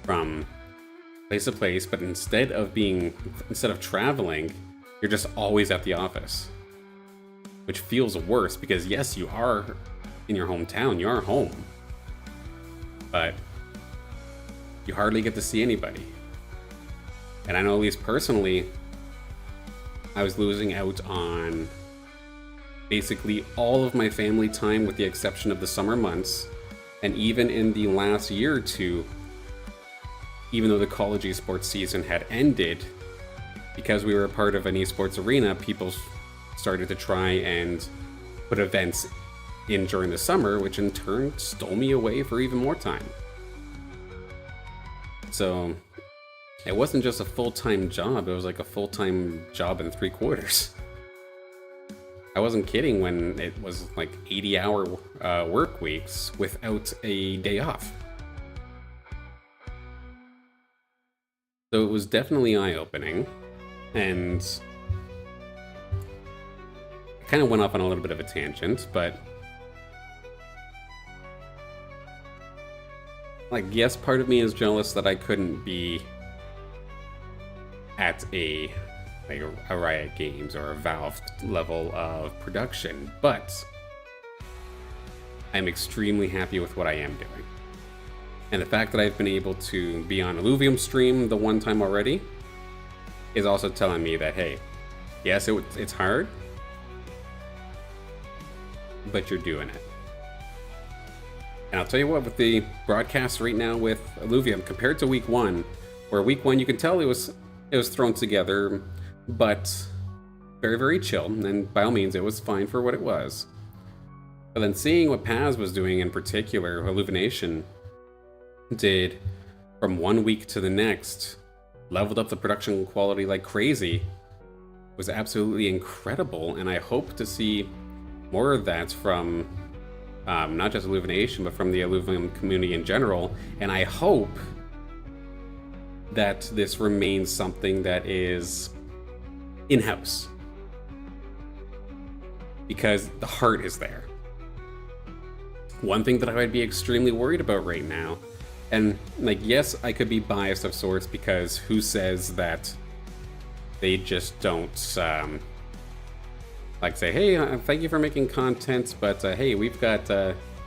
from place to place, but instead of traveling, you're just always at the office, which feels worse because yes, you are in your hometown, you are home, but you hardly get to see anybody. And I know, at least personally, I was losing out on basically all of my family time with the exception of the summer months. And even in the last year or two, even though the college esports season had ended, because we were a part of an esports arena, people started to try and put events in during the summer, which in turn stole me away for even more time. So it wasn't just a full-time job, it was like a full-time job in 3/4. I wasn't kidding when it was like 80-hour work weeks without a day off. So it was definitely eye-opening, and I kind of went off on a little bit of a tangent, but like, yes, part of me is jealous that I couldn't be at a Riot Games or a Valve level of production, but I'm extremely happy with what I am doing. And the fact that I've been able to be on Illuvium stream the one time already is also telling me that, hey, yes, it's hard, but you're doing it. And I'll tell you what, with the broadcast right now with Illuvium, compared to week one, where week one you can tell it was thrown together, but very, very chill, and by all means it was fine for what it was. But then seeing what Paz was doing in particular, Illumination did from one week to the next, leveled up the production quality like crazy, was absolutely incredible, and I hope to see more of that from not just Illumination, but from the Illuvium community in general. And I hope that this remains something that is in-house, because the heart is there. One thing that I would be extremely worried about right now, and like, yes, I could be biased of sorts, because who says that they just don't like say, hey, thank you for making content, but hey, we've got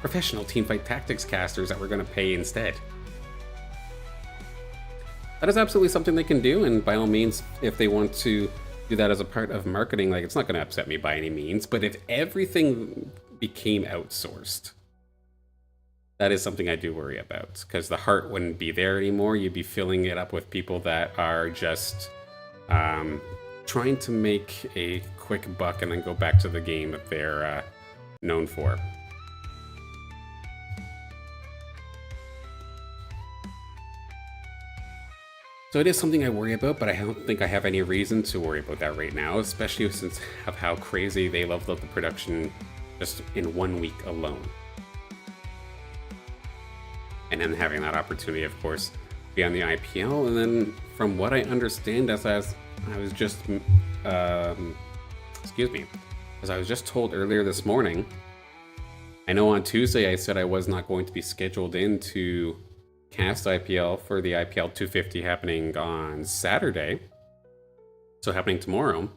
professional teamfight tactics casters that we're going to pay instead. That is absolutely something they can do, and by all means, if they want to do that as a part of marketing, like, it's not going to upset me by any means. But if everything became outsourced, that is something I do worry about, because the heart wouldn't be there anymore. You'd be filling it up with people that are just trying to make a quick buck and then go back to the game that they're known for. So it is something I worry about, but I don't think I have any reason to worry about that right now, especially since of how crazy they leveled up the production just in 1 week alone. And then having that opportunity, of course, be on the IPL, and then from what I understand, as I was just, excuse me, as I was just told earlier this morning, I know on Tuesday I said I was not going to be scheduled in to cast IPL for the IPL 250 happening on Saturday, so happening tomorrow,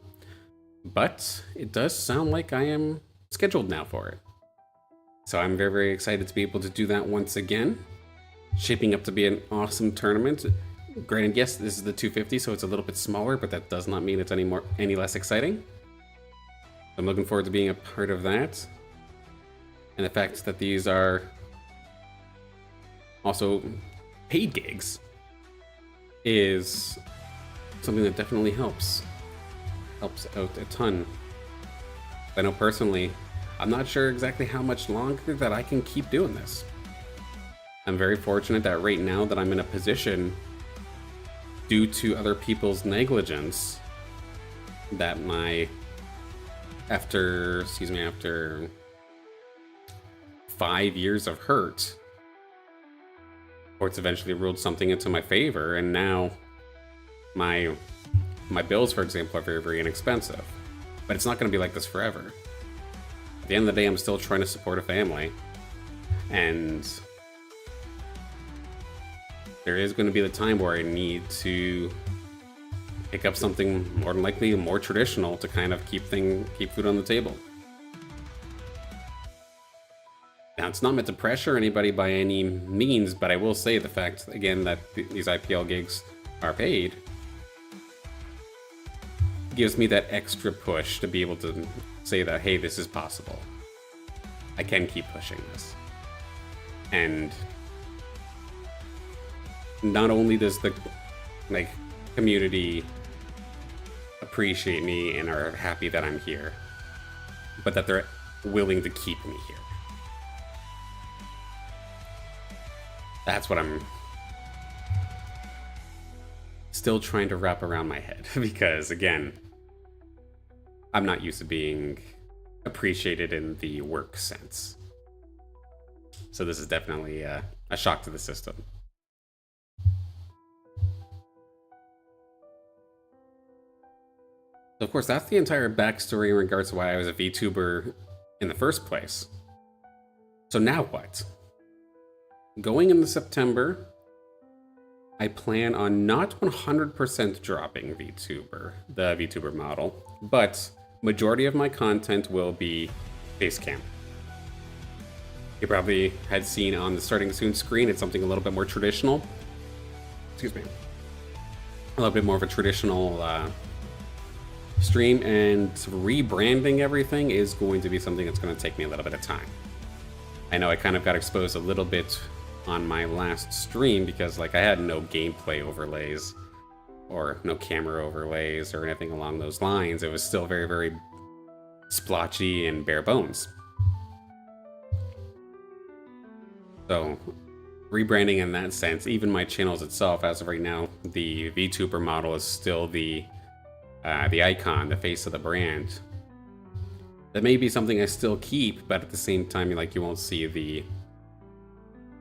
but it does sound like I am scheduled now for it. So I'm very, very excited to be able to do that once again. Shaping up to be an awesome tournament. Granted, yes, this is the 250, so it's a little bit smaller, but that does not mean it's any less exciting. I'm looking forward to being a part of that. And the fact that these are also paid gigs is something that definitely helps out a ton. I know personally, I'm not sure exactly how much longer that I can keep doing this. I'm very fortunate that right now that I'm in a position, due to other people's negligence, that after 5 years of hurt, courts eventually ruled something into my favor, and now my bills, for example, are very, very inexpensive. But it's not going to be like this forever. At the end of the day, I'm still trying to support a family, and there is going to be the time where I need to pick up something more than likely more traditional to kind of keep food on the table. Now, it's not meant to pressure anybody by any means, but I will say the fact, again, that these IPL gigs are paid gives me that extra push to be able to say that, hey, this is possible. I can keep pushing this. And not only does the community appreciate me and are happy that I'm here, but that they're willing to keep me here. That's what I'm still trying to wrap around my head, because again, I'm not used to being appreciated in the work sense. So this is definitely a shock to the system. Of course, that's the entire backstory in regards to why I was a VTuber in the first place. So now what? Going into September, I plan on not 100% dropping VTuber, the VTuber model, but majority of my content will be Facecam. You probably had seen on the starting soon screen, it's something a little bit more traditional. Excuse me. A little bit more of a traditional stream, and rebranding everything is going to be something that's going to take me a little bit of time. I know I kind of got exposed a little bit on my last stream because I had no gameplay overlays or no camera overlays or anything along those lines. It was still very, very splotchy and bare bones. So rebranding in that sense, even my channels itself, as of right now, the VTuber model is still the icon, the face of the brand. That may be something I still keep, but at the same time, you won't see the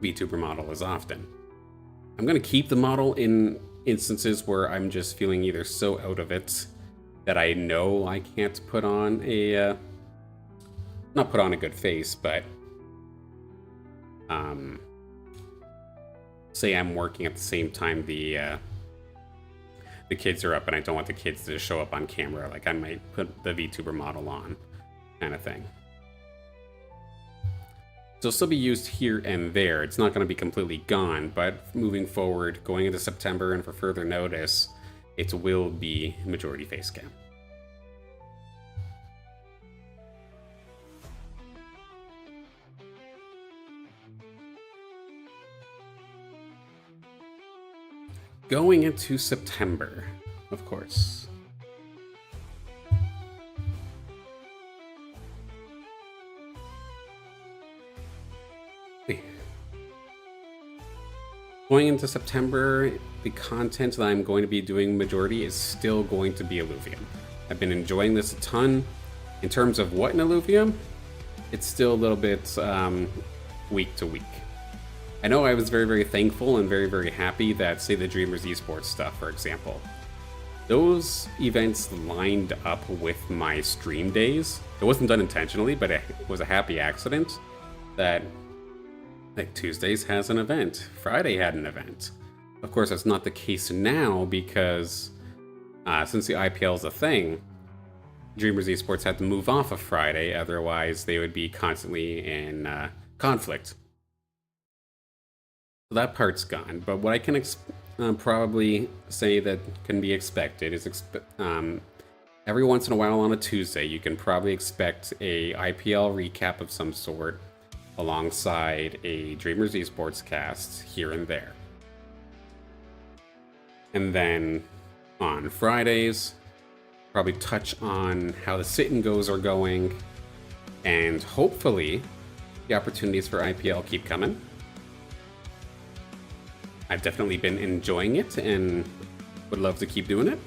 VTuber model as often. I'm going to keep the model in instances where I'm just feeling either so out of it that I know I can't put on a, not put on a good face, but say I'm working at the same time the kids are up and I don't want the kids to show up on camera, I might put the VTuber model on, kind of thing. So it'll still be used here and there. It's not going to be completely gone, but moving forward, going into September and for further notice, it will be majority Facecam. Going into September, of course. Going into September, the content that I'm going to be doing majority is still going to be Illuvium. I've been enjoying this a ton. In terms of what in Illuvium, it's still a little bit week to week. I know I was very, very thankful and very, very happy that, say, the Dreamers esports stuff, for example, those events lined up with my stream days. It wasn't done intentionally, but it was a happy accident that, like, Tuesdays has an event, Friday had an event. Of course, that's not the case now because since the IPL is a thing, Dreamers esports had to move off of Friday, otherwise they would be constantly in conflict. So that part's gone, but what I can probably say that can be expected is every once in a while on a Tuesday, you can probably expect a IPL recap of some sort alongside a Dreamers esports cast here and there. And then on Fridays, probably touch on how the sit-and-goes are going, and hopefully the opportunities for IPL keep coming. I've definitely been enjoying it and would love to keep doing it.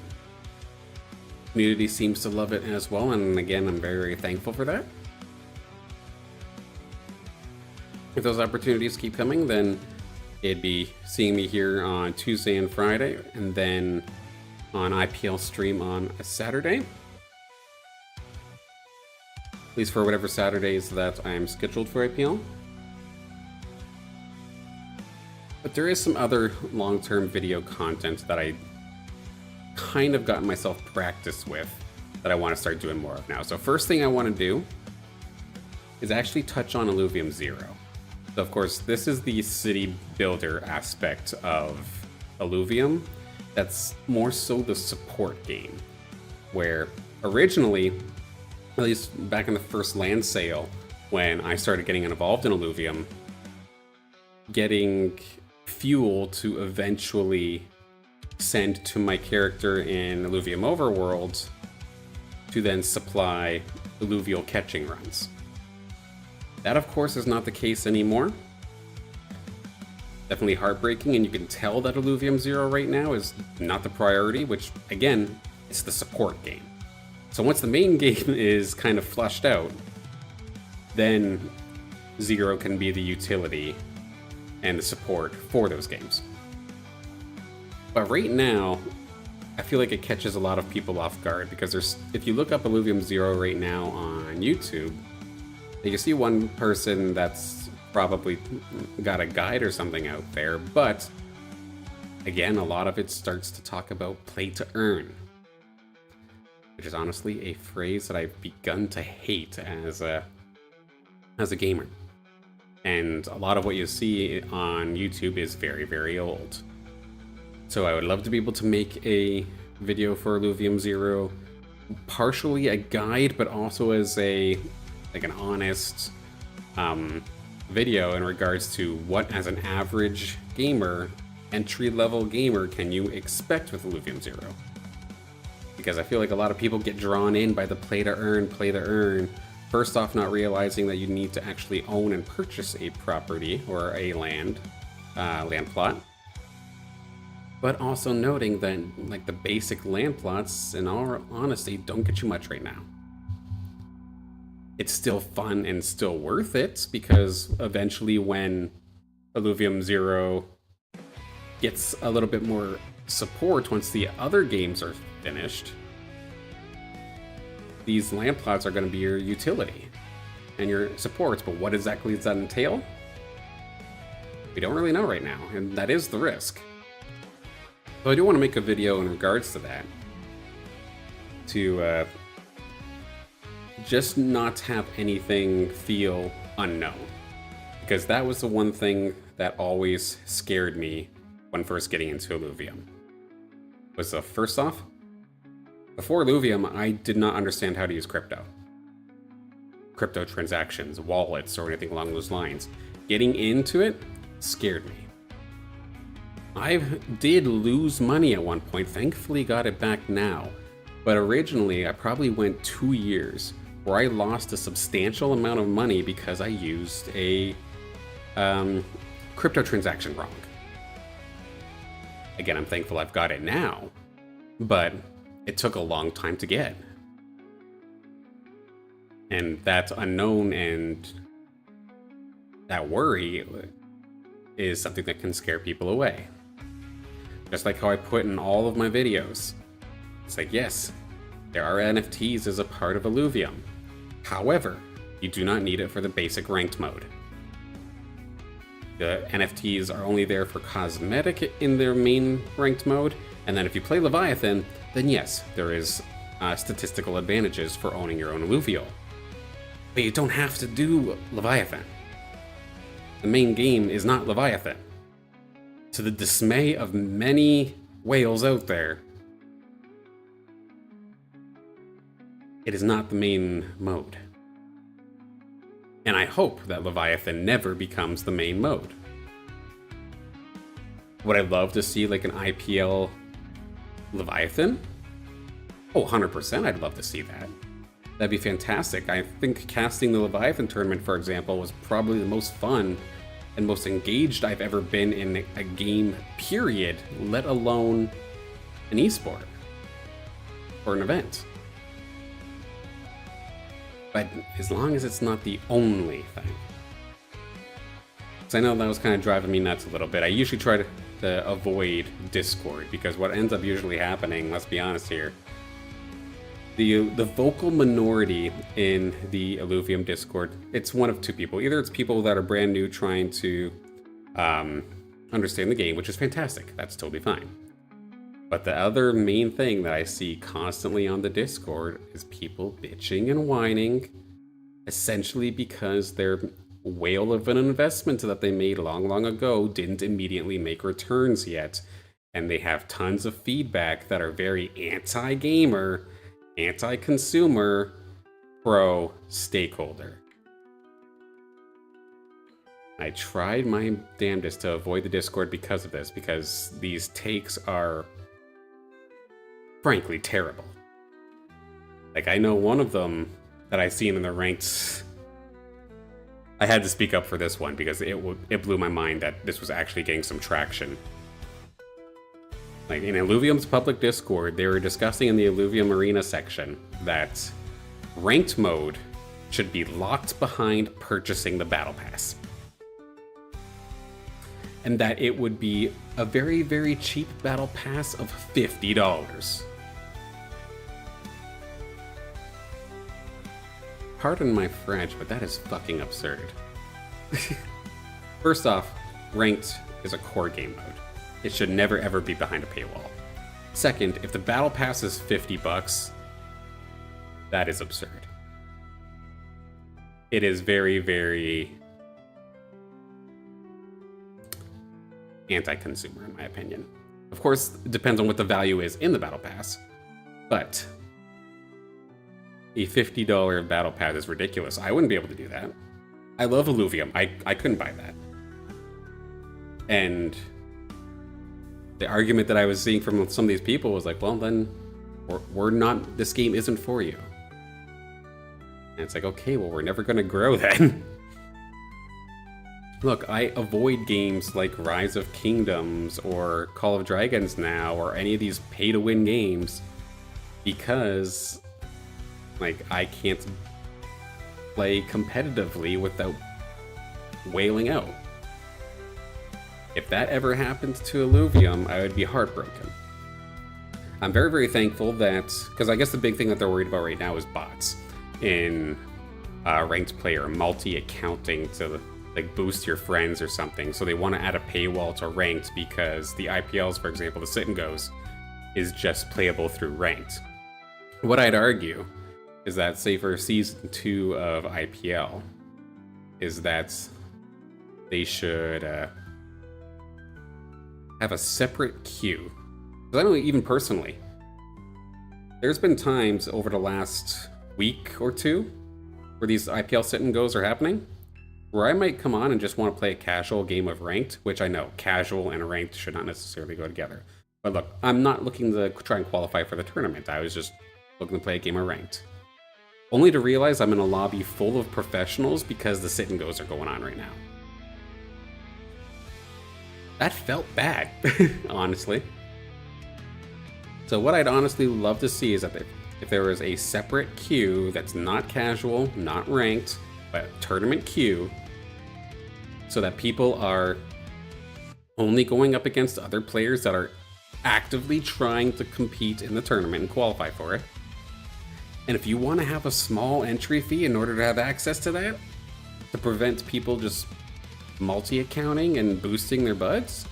Community seems to love it as well, and again, I'm very, very thankful for that. If those opportunities keep coming, then it'd be seeing me here on Tuesday and Friday, and then on IPL stream on a Saturday. At least for whatever Saturdays that I'm scheduled for IPL. But there is some other long-term video content that I kind of gotten myself practice with that I want to start doing more of now. So first thing I want to do is actually touch on Illuvium 0. So of course, this is the city builder aspect of Illuvium. That's more so the support game, where originally, at least back in the first land sale, when I started getting involved in Illuvium, getting fuel to eventually send to my character in Illuvium Overworld to then supply alluvial catching runs. That, of course, is not the case anymore. Definitely heartbreaking, and you can tell that Illuvium 0 right now is not the priority, which, again, it's the support game. So once the main game is kind of flushed out, then 0 can be the utility and the support for those games. But right now, I feel like it catches a lot of people off guard because if you look up Illuvium 0 right now on YouTube, you can see one person that's probably got a guide or something out there, but again, a lot of it starts to talk about play to earn, which is honestly a phrase that I've begun to hate as a gamer. And a lot of what you see on YouTube is very, very old. So I would love to be able to make a video for Illuvium 0, partially a guide, but also as an honest video in regards to what, as an average gamer, entry-level gamer, can you expect with Illuvium 0. Because I feel like a lot of people get drawn in by the play to earn, first off not realizing that you need to actually own and purchase a property or a land plot. But also noting that, like, the basic land plots, in all honesty, don't get you much right now. It's still fun and still worth it, because eventually when Illuvium 0 gets a little bit more support once the other games are finished, these land plots are going to be your utility and your supports. But what exactly does that entail? We don't really know right now, and that is the risk. So I do want to make a video in regards to that, to just not have anything feel unknown, because that was the one thing that always scared me when first getting into Illuvium. Was first off, before Illuvium, I did not understand how to use crypto transactions, wallets, or anything along those lines. Getting into it scared me. I did lose money at one point, thankfully got it back now, but originally I probably went 2 years where I lost a substantial amount of money because I used a crypto transaction wrong. Again, I'm thankful I've got it now, but it took a long time to get. And that unknown and that worry is something that can scare people away. Just like how I put in all of my videos. It's like, yes, there are NFTs as a part of Illuvium. However, you do not need it for the basic ranked mode. The NFTs are only there for cosmetic in their main ranked mode, and then if you play Leviathan, then yes, there is statistical advantages for owning your own Illuvium. But you don't have to do Leviathan. The main game is not Leviathan. To the dismay of many whales out there, it is not the main mode. And I hope that Leviathan never becomes the main mode. Would I love to see like an IPL Leviathan? Oh, 100% I'd love to see that. That'd be fantastic. I think casting the Leviathan tournament, for example, was probably the most fun and most engaged I've ever been in a game, period, let alone an esport or an event. But as long as it's not the only thing. Because I know that was kind of driving me nuts a little bit. I usually try to avoid Discord, because what ends up usually happening, let's be honest here, the vocal minority in the Illuvium Discord, it's one of two people. Either it's people that are brand new trying to understand the game, which is fantastic. That's totally fine. But the other main thing that I see constantly on the Discord is people bitching and whining, essentially because their whale of an investment that they made long ago didn't immediately make returns yet. And they have tons of feedback that are very anti-gamer, anti-consumer, pro-stakeholder. I tried my damnedest to avoid the Discord because of this, because these takes are frankly terrible. Like, I know one of them that I've seen in the ranks. I had to speak up for this one because it blew my mind that this was actually getting some traction. Like, in Illuvium's public Discord, they were discussing in the Illuvium Arena section that ranked mode should be locked behind purchasing the Battle Pass. And that it would be a very, very cheap Battle Pass of $50. Pardon my French, but that is fucking absurd. First off, ranked is a core game mode. It should never ever be behind a paywall. Second, if the battle pass is $50, that is absurd. It is very, very anti-consumer in my opinion. Of course, it depends on what the value is in the battle pass, but a $50 battle pass is ridiculous. I wouldn't be able to do that. I love Illuvium. I couldn't buy that. And the argument that I was seeing from some of these people was like, well, then we're not, this game isn't for you. And it's like, okay, well, we're never going to grow then. Look, I avoid games like Rise of Kingdoms or Call of Dragons now, or any of these pay-to-win games, because, like, I can't play competitively without wailing out. If that ever happened to Illuvium, I would be heartbroken. I'm very, very thankful that, because I guess the big thing that they're worried about right now is bots in ranked player, multi-accounting to like boost your friends or something. So they want to add a paywall to ranked because the IPLs, for example, the sit and goes, is just playable through ranked. What I'd argue is that, say for season 2 of IPL, is that they should have a separate queue. Because I know, even personally, there's been times over the last week or two where these IPL sit and goes are happening, where I might come on and just want to play a casual game of ranked, which I know casual and ranked should not necessarily go together. But look, I'm not looking to try and qualify for the tournament. I was just looking to play a game of ranked. Only to realize I'm in a lobby full of professionals because the sit and goes are going on right now. That felt bad, honestly. So what I'd honestly love to see is that if there was a separate queue that's not casual, not ranked, but tournament queue, so that people are only going up against other players that are actively trying to compete in the tournament and qualify for it. And if you want to have a small entry fee in order to have access to that, to prevent people just multi-accounting and boosting their buds,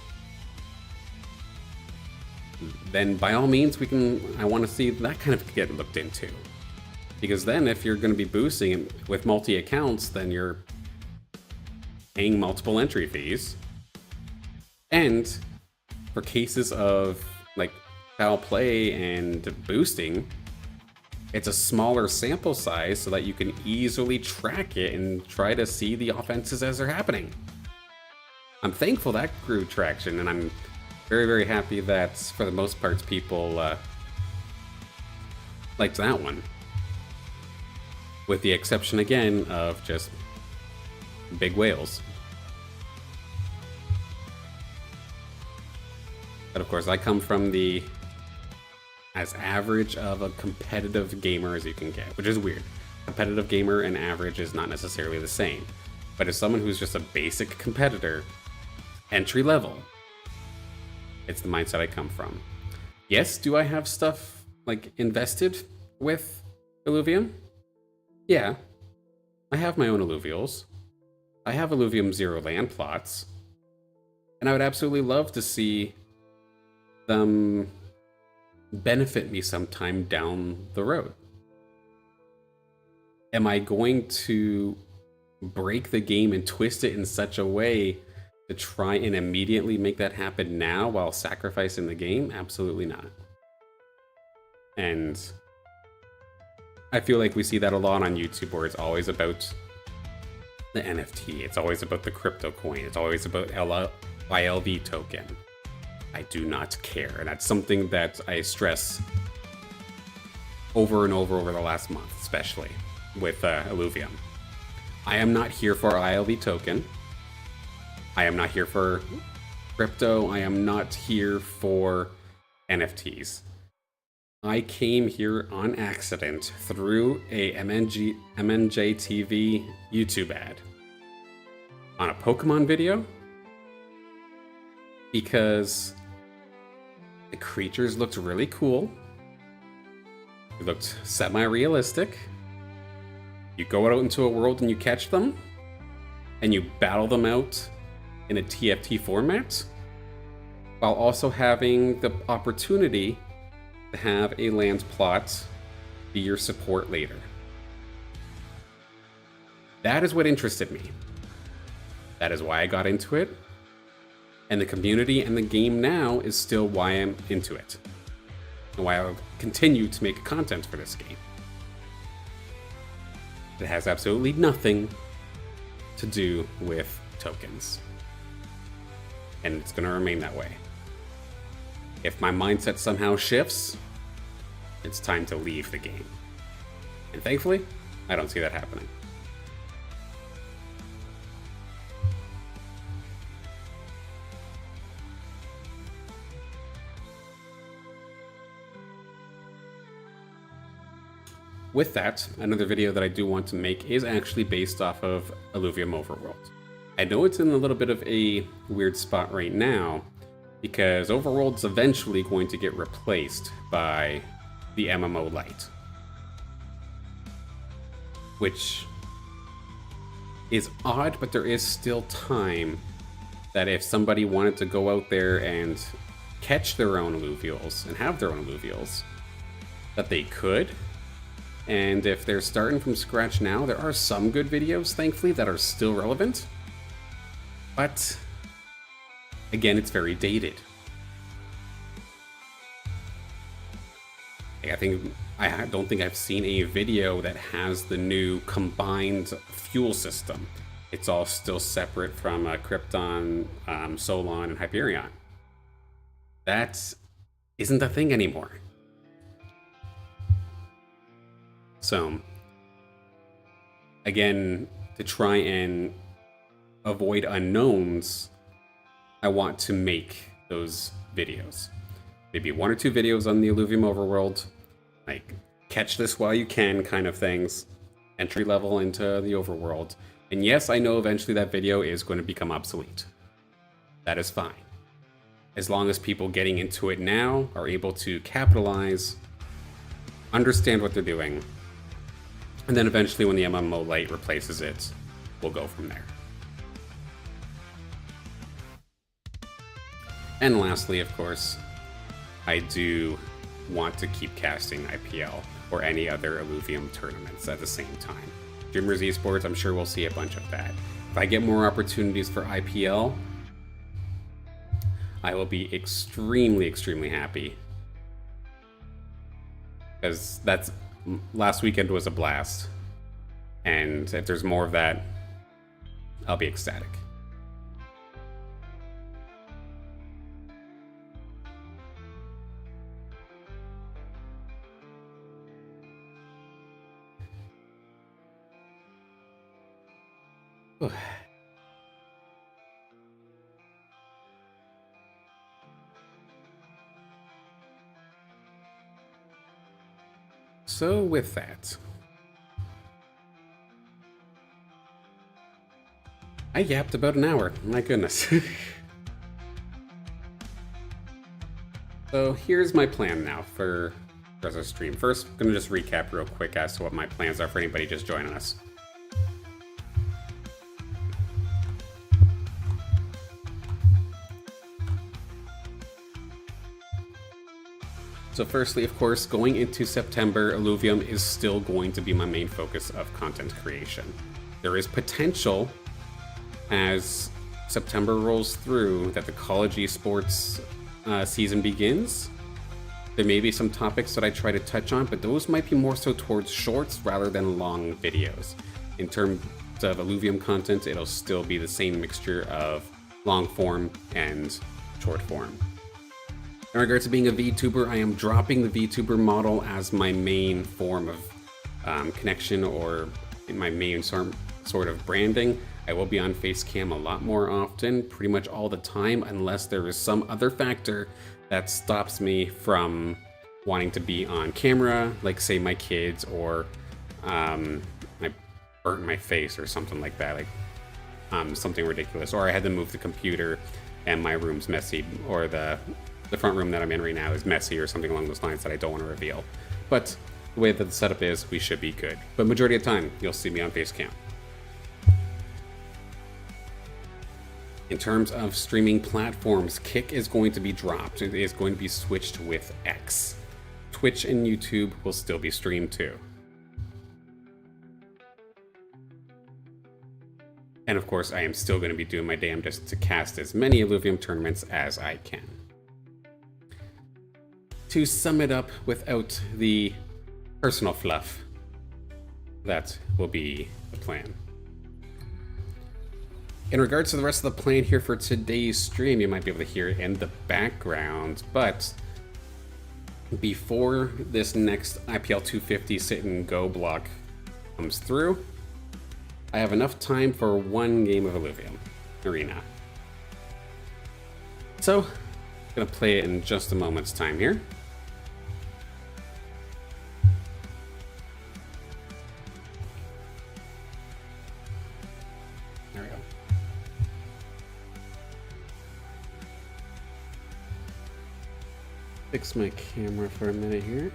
then by all means I want to see that kind of get looked into. Because then if you're going to be boosting with multi-accounts, then you're paying multiple entry fees. And for cases of like foul play and boosting, it's a smaller sample size so that you can easily track it and try to see the offenses as they're happening. I'm thankful that grew traction, and I'm very, very happy that for the most part people liked that one. With the exception again of just big whales. But of course I come from the as average of a competitive gamer as you can get, which is weird. Competitive gamer and average is not necessarily the same. But as someone who's just a basic competitor, entry level, it's the mindset I come from. Yes, do I have stuff like invested with Illuvium? Yeah, I have my own alluvials. I have Illuvium 0 land plots. And I would absolutely love to see them benefit me sometime down the road. Am I going to break the game and twist it in such a way to try and immediately make that happen now while sacrificing the game? Absolutely not. And I feel like we see that a lot on YouTube, where it's always about the NFT, it's always about the crypto coin, it's always about YLV token. I do not care, and that's something that I stress over and over the last month, especially with Illuvium. I am not here for ILV token. I am not here for crypto. I am not here for NFTs. I came here on accident through a MNJ TV YouTube ad on a Pokemon video because the creatures looked really cool. It looked semi-realistic. You go out into a world and you catch them, and you battle them out in a TFT format, while also having the opportunity to have a land plot be your support later. That is what interested me. That is why I got into it. And the community and the game now is still why I'm into it. And why I'll continue to make content for this game. It has absolutely nothing to do with tokens. And it's going to remain that way. If my mindset somehow shifts, it's time to leave the game. And thankfully, I don't see that happening. With that, another video that I do want to make is actually based off of Illuvium Overworld. I know it's in a little bit of a weird spot right now, because Overworld's eventually going to get replaced by the MMO Lite. Which is odd, but there is still time that if somebody wanted to go out there and catch their own alluvials and have their own alluvials, that they could. And if they're starting from scratch now, there are some good videos, thankfully, that are still relevant. But again, it's very dated. I don't think I've seen a video that has the new combined fuel system. It's all still separate from Krypton, Solon, and Hyperion. That isn't a thing anymore. So, again, to try and avoid unknowns, I want to make those videos. Maybe 1 or 2 videos on the Illuvium Overworld, like catch this while you can kind of things, entry level into the Overworld. And yes, I know eventually that video is going to become obsolete. That is fine. as long as people getting into it now are able to capitalize, understand what they're doing, and then eventually when the MMO Lite replaces it, we'll go from there. And lastly, of course, I do want to keep casting IPL or any other Illuvium tournaments at the same time. Dreamers Esports, I'm sure we'll see a bunch of that. If I get more opportunities for IPL, I will be extremely, extremely happy. Because last weekend was a blast. And if there's more of that, I'll be ecstatic. So with that, I yapped about an hour. My goodness. So here's my plan now for the rest of the stream. First, I'm gonna just recap real quick as to what my plans are for anybody just joining us. So firstly, of course, going into September, Illuvium is still going to be my main focus of content creation. There is potential as September rolls through that the college esports season begins. There may be some topics that I try to touch on, but those might be more so towards shorts rather than long videos. In terms of Illuvium content, it'll still be the same mixture of long form and short form. In regards to being a VTuber, I am dropping the VTuber model as my main form of connection or my main sort of branding. I will be on Facecam a lot more often, pretty much all the time, unless there is some other factor that stops me from wanting to be on camera, like say my kids or I burnt my face or something like that, like something ridiculous, or I had to move the computer and my room's messy, or the front room that I'm in right now is messy or something along those lines that I don't want to reveal. But the way that the setup is, we should be good. But majority of the time, you'll see me on Facecam. In terms of streaming platforms, Kick is going to be dropped. It is going to be switched with X. Twitch and YouTube will still be streamed too. And of course, I am still going to be doing my damnedest to cast as many Illuvium tournaments as I can. To sum it up without the personal fluff, that will be the plan. In regards to the rest of the plan here for today's stream, you might be able to hear it in the background, but before this next IPL 250 sit and go block comes through, I have enough time for one game of Illuvium Arena. So, I'm gonna play it in just a moment's time here. There we go. Fix my camera for a minute here.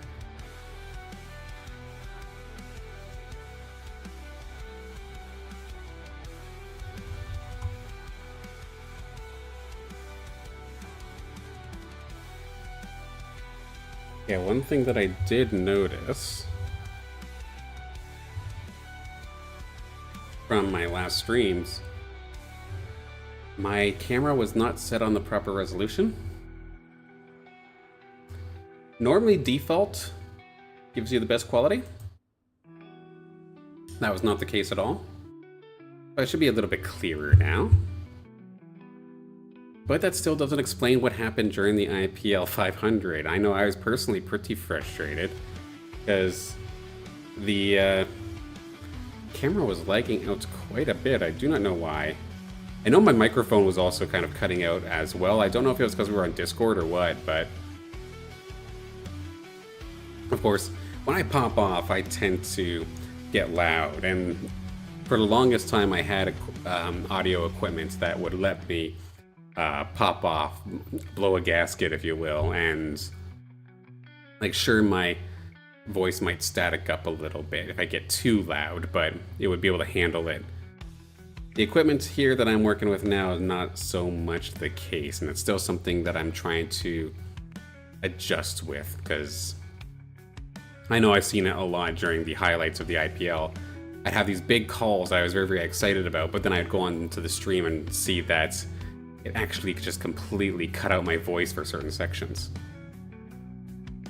Yeah, one thing that I did notice from my last streams, my camera was not set on the proper resolution. Normally default gives you the best quality. That was not the case at all. But it should be a little bit clearer now. But that still doesn't explain what happened during the IPL 500. I know I was personally pretty frustrated because the camera was lagging out quite a bit. I do not know why. I know my microphone was also kind of cutting out as well. I don't know if it was because we were on Discord or what, but of course, when I pop off, I tend to get loud. And for the longest time, I had audio equipment that would let me pop off, blow a gasket, if you will, and like sure, my voice might static up a little bit if I get too loud, but it would be able to handle it. The equipment here that I'm working with now is not so much the case, and it's still something that I'm trying to adjust with, because I know I've seen it a lot during the highlights of the IPL. I'd have these big calls I was very, very excited about, but then I'd go on to the stream and see that it actually just completely cut out my voice for certain sections.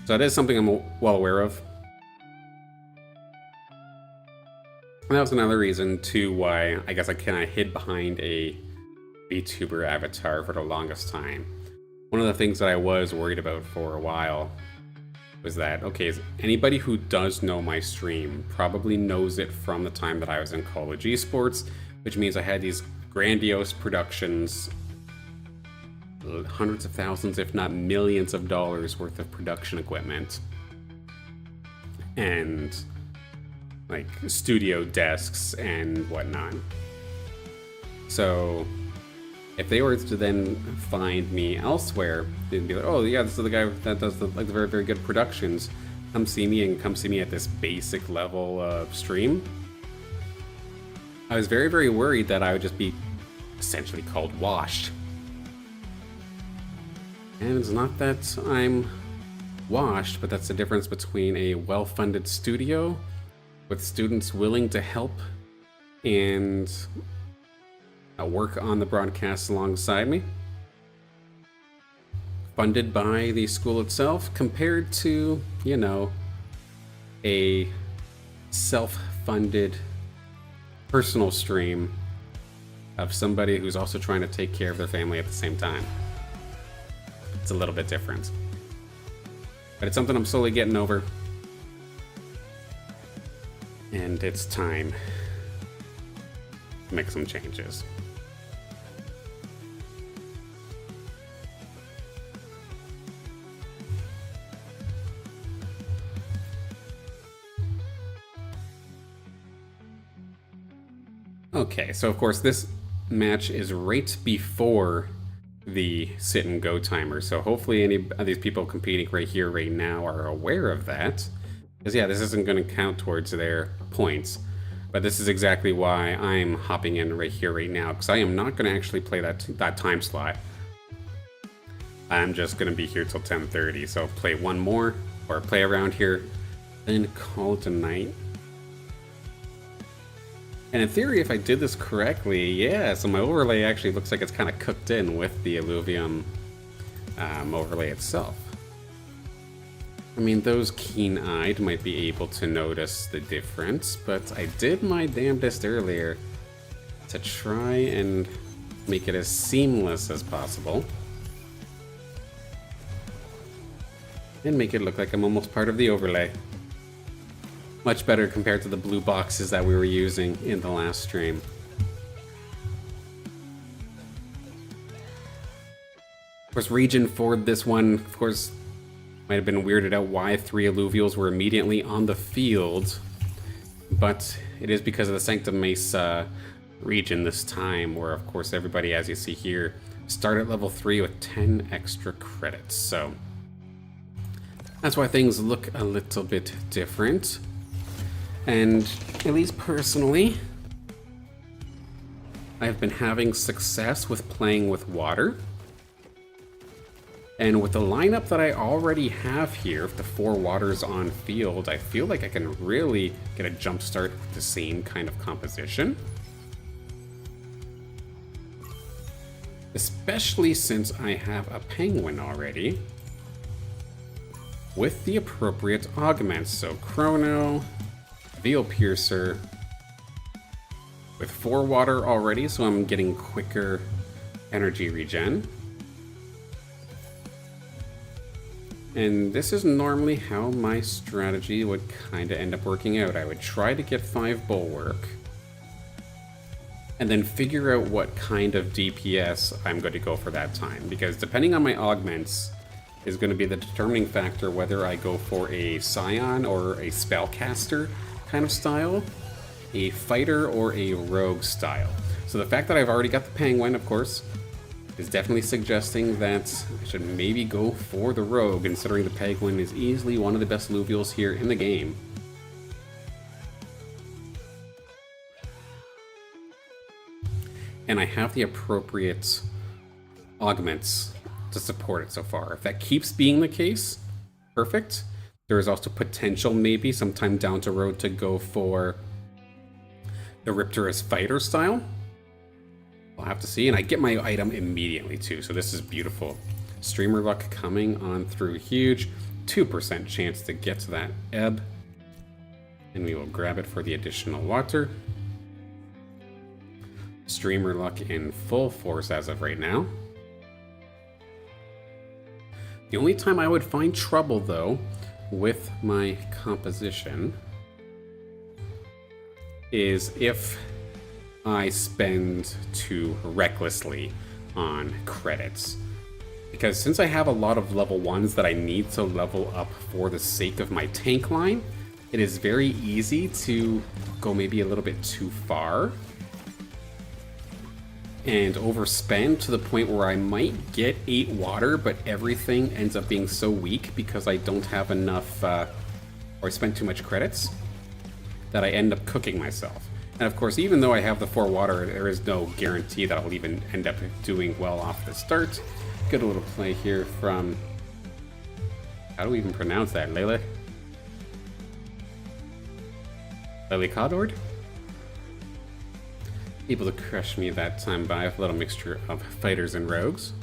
So that is something I'm well aware of. And that was another reason, too, why I guess I kind of hid behind a VTuber avatar for the longest time. One of the things that I was worried about for a while was that, okay, anybody who does know my stream probably knows it from the time that I was in college esports, which means I had these grandiose productions, hundreds of thousands, if not millions of dollars worth of production equipment, and like studio desks and whatnot. So if they were to then find me elsewhere, they'd be like, oh yeah, this is the guy that does the very, very good productions. Come see me at this basic level of stream. I was very, very worried that I would just be essentially called washed. And it's not that I'm washed, but that's the difference between a well-funded studio with students willing to help and work on the broadcast alongside me, funded by the school itself, compared to, you know, a self-funded personal stream of somebody who's also trying to take care of their family at the same time. It's a little bit different, but it's something I'm slowly getting over, and it's time to make some changes. Okay, so of course this match is right before the sit and go timer, so hopefully any of these people competing right here, right now are aware of that. Because yeah, this isn't going to count towards their points, but this is exactly why I'm hopping in right here, right now, because I am not going to actually play that time slot. I'm just going to be here till 10:30, so play one more, or play around here, then call it a night. And in theory, if I did this correctly, yeah, so my overlay actually looks like it's kind of cooked in with the Illuvium overlay itself. I mean, those keen-eyed might be able to notice the difference, but I did my damnedest earlier to try and make it as seamless as possible. And make it look like I'm almost part of the overlay. Much better compared to the blue boxes that we were using in the last stream. Of course, region for this one, of course, might have been weirded out why 3 alluvials were immediately on the field, but it is because of the Sanctum Mesa region this time, where of course everybody, as you see here, start at level 3 with 10 extra credits, so that's why things look a little bit different. And at least personally, I've been having success with playing with water. And with the lineup that I already have here, with the 4 waters on field, I feel like I can really get a jump start with the same kind of composition. Especially since I have a penguin already, with the appropriate augments, so Chrono, Veil Piercer, with 4 water already, so I'm getting quicker energy regen. And this is normally how my strategy would kind of end up working out. I would try to get 5 Bulwark, and then figure out what kind of DPS I'm going to go for that time, because depending on my augments is going to be the determining factor whether I go for a Scion or a Spellcaster kind of style, a fighter or a rogue style. So the fact that I've already got the penguin, of course, is definitely suggesting that I should maybe go for the Rogue, considering the Penguin is easily one of the best Luvials here in the game. And I have the appropriate augments to support it so far. If that keeps being the case, perfect. There is also potential maybe sometime down the road to go for the Riptorus fighter style. I'll have to see, and I get my item immediately too, so this is beautiful. Streamer luck coming on through huge. 2% chance to get to that ebb. And we will grab it for the additional water. Streamer luck in full force as of right now. The only time I would find trouble though with my composition is if I spend too recklessly on credits. Because since I have a lot of level 1s that I need to level up for the sake of my tank line, it is very easy to go maybe a little bit too far and overspend to the point where I might get 8 water, but everything ends up being so weak because I don't have enough, or I spent too much credits, that I end up cooking myself. And of course, even though I have the 4 water, there is no guarantee that I'll even end up doing well off the start. Good little play here from... How do we even pronounce that? Lele? Lelicadord? Able to crush me that time by a little mixture of fighters and rogues.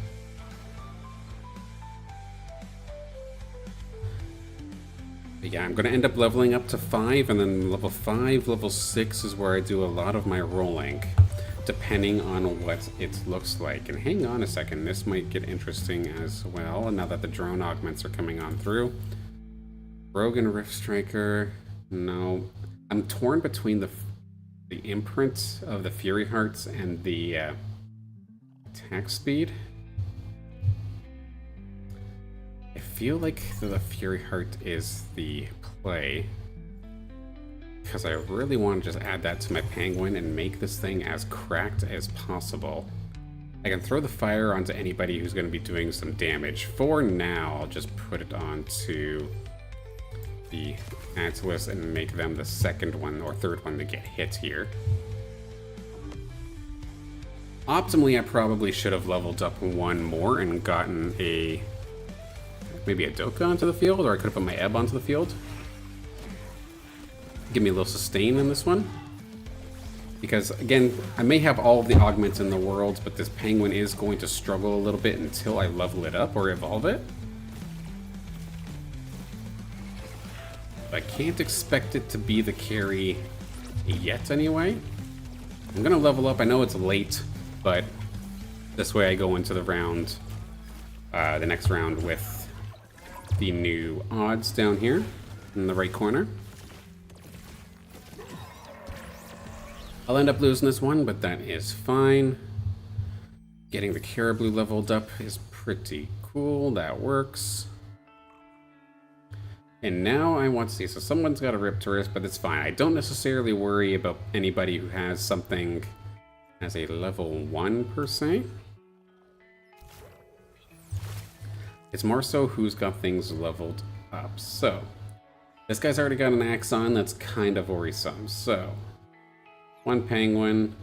But yeah, I'm going to end up leveling up to 5, and then level 5, level 6 is where I do a lot of my rolling, depending on what it looks like. And hang on a second, this might get interesting as well, now that the drone augments are coming on through. Rogue and Rift Striker, no. I'm torn between the imprint of the Fury Hearts and the attack speed. I feel like the Fury Heart is the play, because I really want to just add that to my Penguin and make this thing as cracked as possible. I can throw the fire onto anybody who's going to be doing some damage. For now, I'll just put it onto the Atlas and make them the second one or third one to get hit here. Optimally, I probably should have leveled up one more and gotten maybe a Doka onto the field, or I could have put my Ebb onto the field. Give me a little sustain in this one. Because, again, I may have all of the augments in the world, but this Penguin is going to struggle a little bit until I level it up or evolve it. I can't expect it to be the carry yet anyway. I'm gonna level up. I know it's late, but this way I go into the round, the next round with the new odds down here in the right corner. I'll end up losing this one, but that is fine. Getting the Caribou leveled up is pretty cool. That works. And now I want to see, so someone's got a Riptorus, but it's fine. I don't necessarily worry about anybody who has something as a level 1 per se. It's more so who's got things leveled up. So, this guy's already got an axe on, that's kind of worrisome. So, 1 Penguin.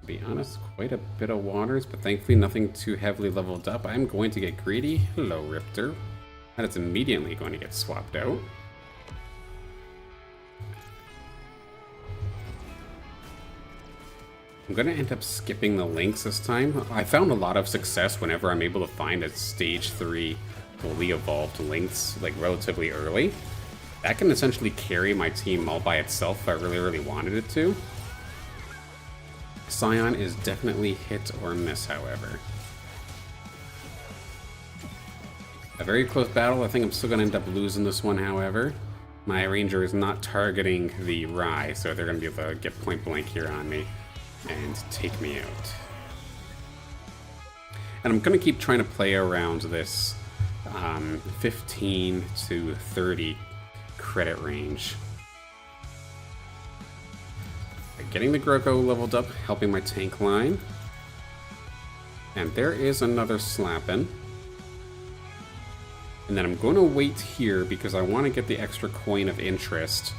To be honest, quite a bit of waters, but thankfully nothing too heavily leveled up. I'm going to get greedy. Hello, Riptor. And it's immediately going to get swapped out. I'm going to end up skipping the links this time. I found a lot of success whenever I'm able to find a stage 3 fully evolved lynx like relatively early. That can essentially carry my team all by itself if I really wanted it to. Scion is definitely hit or miss, however. A very close battle. I think I'm still going to end up losing this one, however. My ranger is not targeting the Rye, so they're going to be able to get point blank here on me and take me out. And I'm going to keep trying to play around this 15 to 30 credit range. Getting the Groco leveled up, helping my tank line. And there is another slapping. And then I'm going to wait here because I want to get the extra coin of interest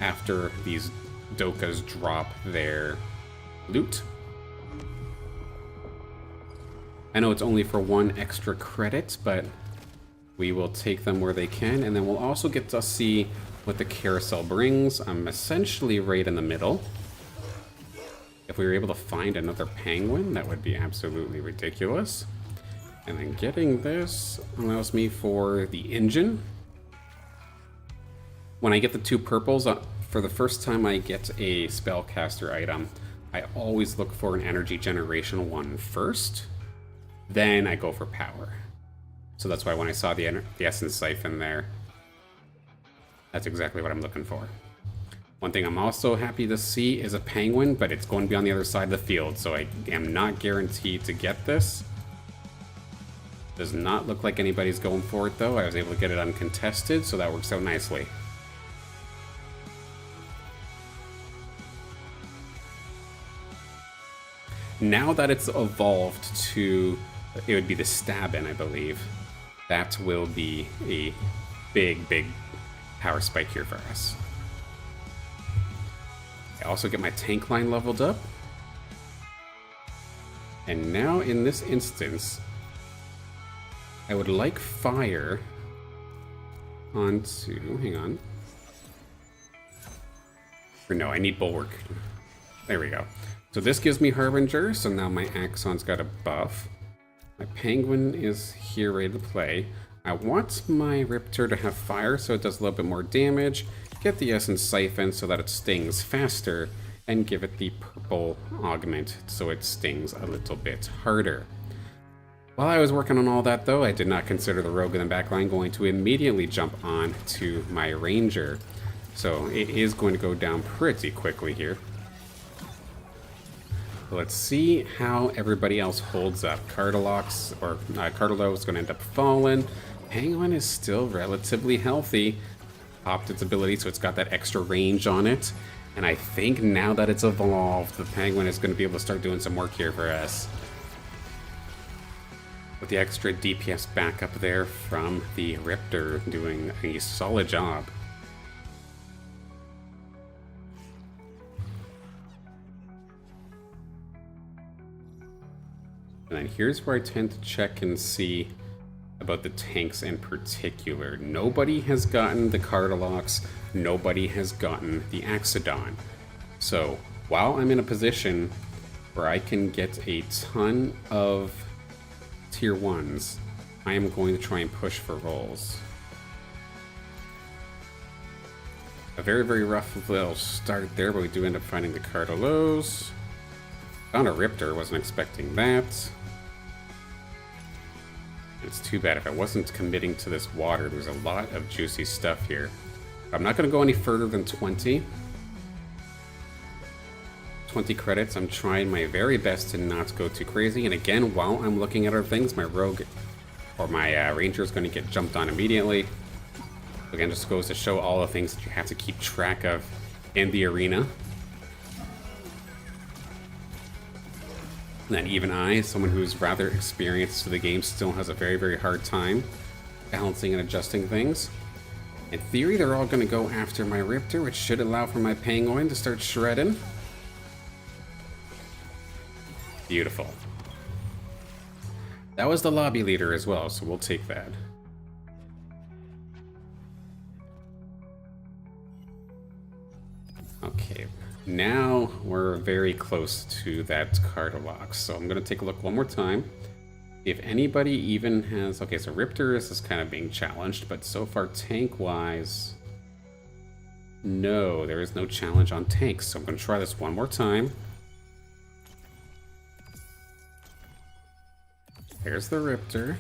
after these Dokas drop their loot. I know it's only for 1 extra credit, but we will take them where they can, and then we'll also get to see what the carousel brings. I'm essentially right in the middle. If we were able to find another penguin, that would be absolutely ridiculous. And then getting this allows me for the engine. When I get the 2 purples, for the first time I get a spellcaster item, I always look for an energy generation one first. Then I go for power. So that's why when I saw the essence siphon there, that's exactly what I'm looking for. One thing I'm also happy to see is a penguin, but it's going to be on the other side of the field, so I am not guaranteed to get this. Does not look like anybody's going for it though. I was able to get it uncontested, so that works out nicely. Now that it's evolved to, it would be the Stabbin, I believe. That will be a big, big power spike here for us. I also get my tank line leveled up. And now in this instance, I would like fire onto, hang on. Or no, I need bulwark. There we go. So this gives me Harbinger, so now my Axon's got a buff. My Penguin is here ready to play. I want my Riptor to have fire so it does a little bit more damage, get the Essence Siphon so that it stings faster, and give it the purple augment so it stings a little bit harder. While I was working on all that though, I did not consider the Rogue in the backline going to immediately jump on to my Ranger. So it is going to go down pretty quickly here. Let's see how everybody else holds up. Cardilox, or Cardilo is going to end up falling. Penguin is still relatively healthy. Popped its ability, so it's got that extra range on it. And I think now that it's evolved, the Penguin is going to be able to start doing some work here for us. With the extra DPS backup there from the Riptor doing a solid job. And then here's where I tend to check and see about the tanks in particular. Nobody has gotten the Cardilox, nobody has gotten the Axodon. So while I'm in a position where I can get a ton of tier 1s, I am going to try and push for rolls. A very, very rough little start there, but we do end up finding the Cardilos. Found a Riptor, wasn't expecting that. It's too bad. If I wasn't committing to this water, there's a lot of juicy stuff here. I'm not going to go any further than 20 credits. I'm trying my very best to not go too crazy. And again, while I'm looking at our things, my Rogue or my Ranger is going to get jumped on immediately. Again, just goes to show all the things that you have to keep track of in the arena. And then even I, someone who's rather experienced to the game, still has a very, very hard time balancing and adjusting things. In theory, they're all going to go after my Riptor, which should allow for my Penguin to start shredding. Beautiful. That was the lobby leader as well, so we'll take that. Okay. Now we're very close to that Cardilox, so I'm going to take a look one more time. If anybody even has... Okay, so Riptor is kind of being challenged, but so far tank-wise... No, there is no challenge on tanks, so I'm going to try this one more time. There's the Riptor.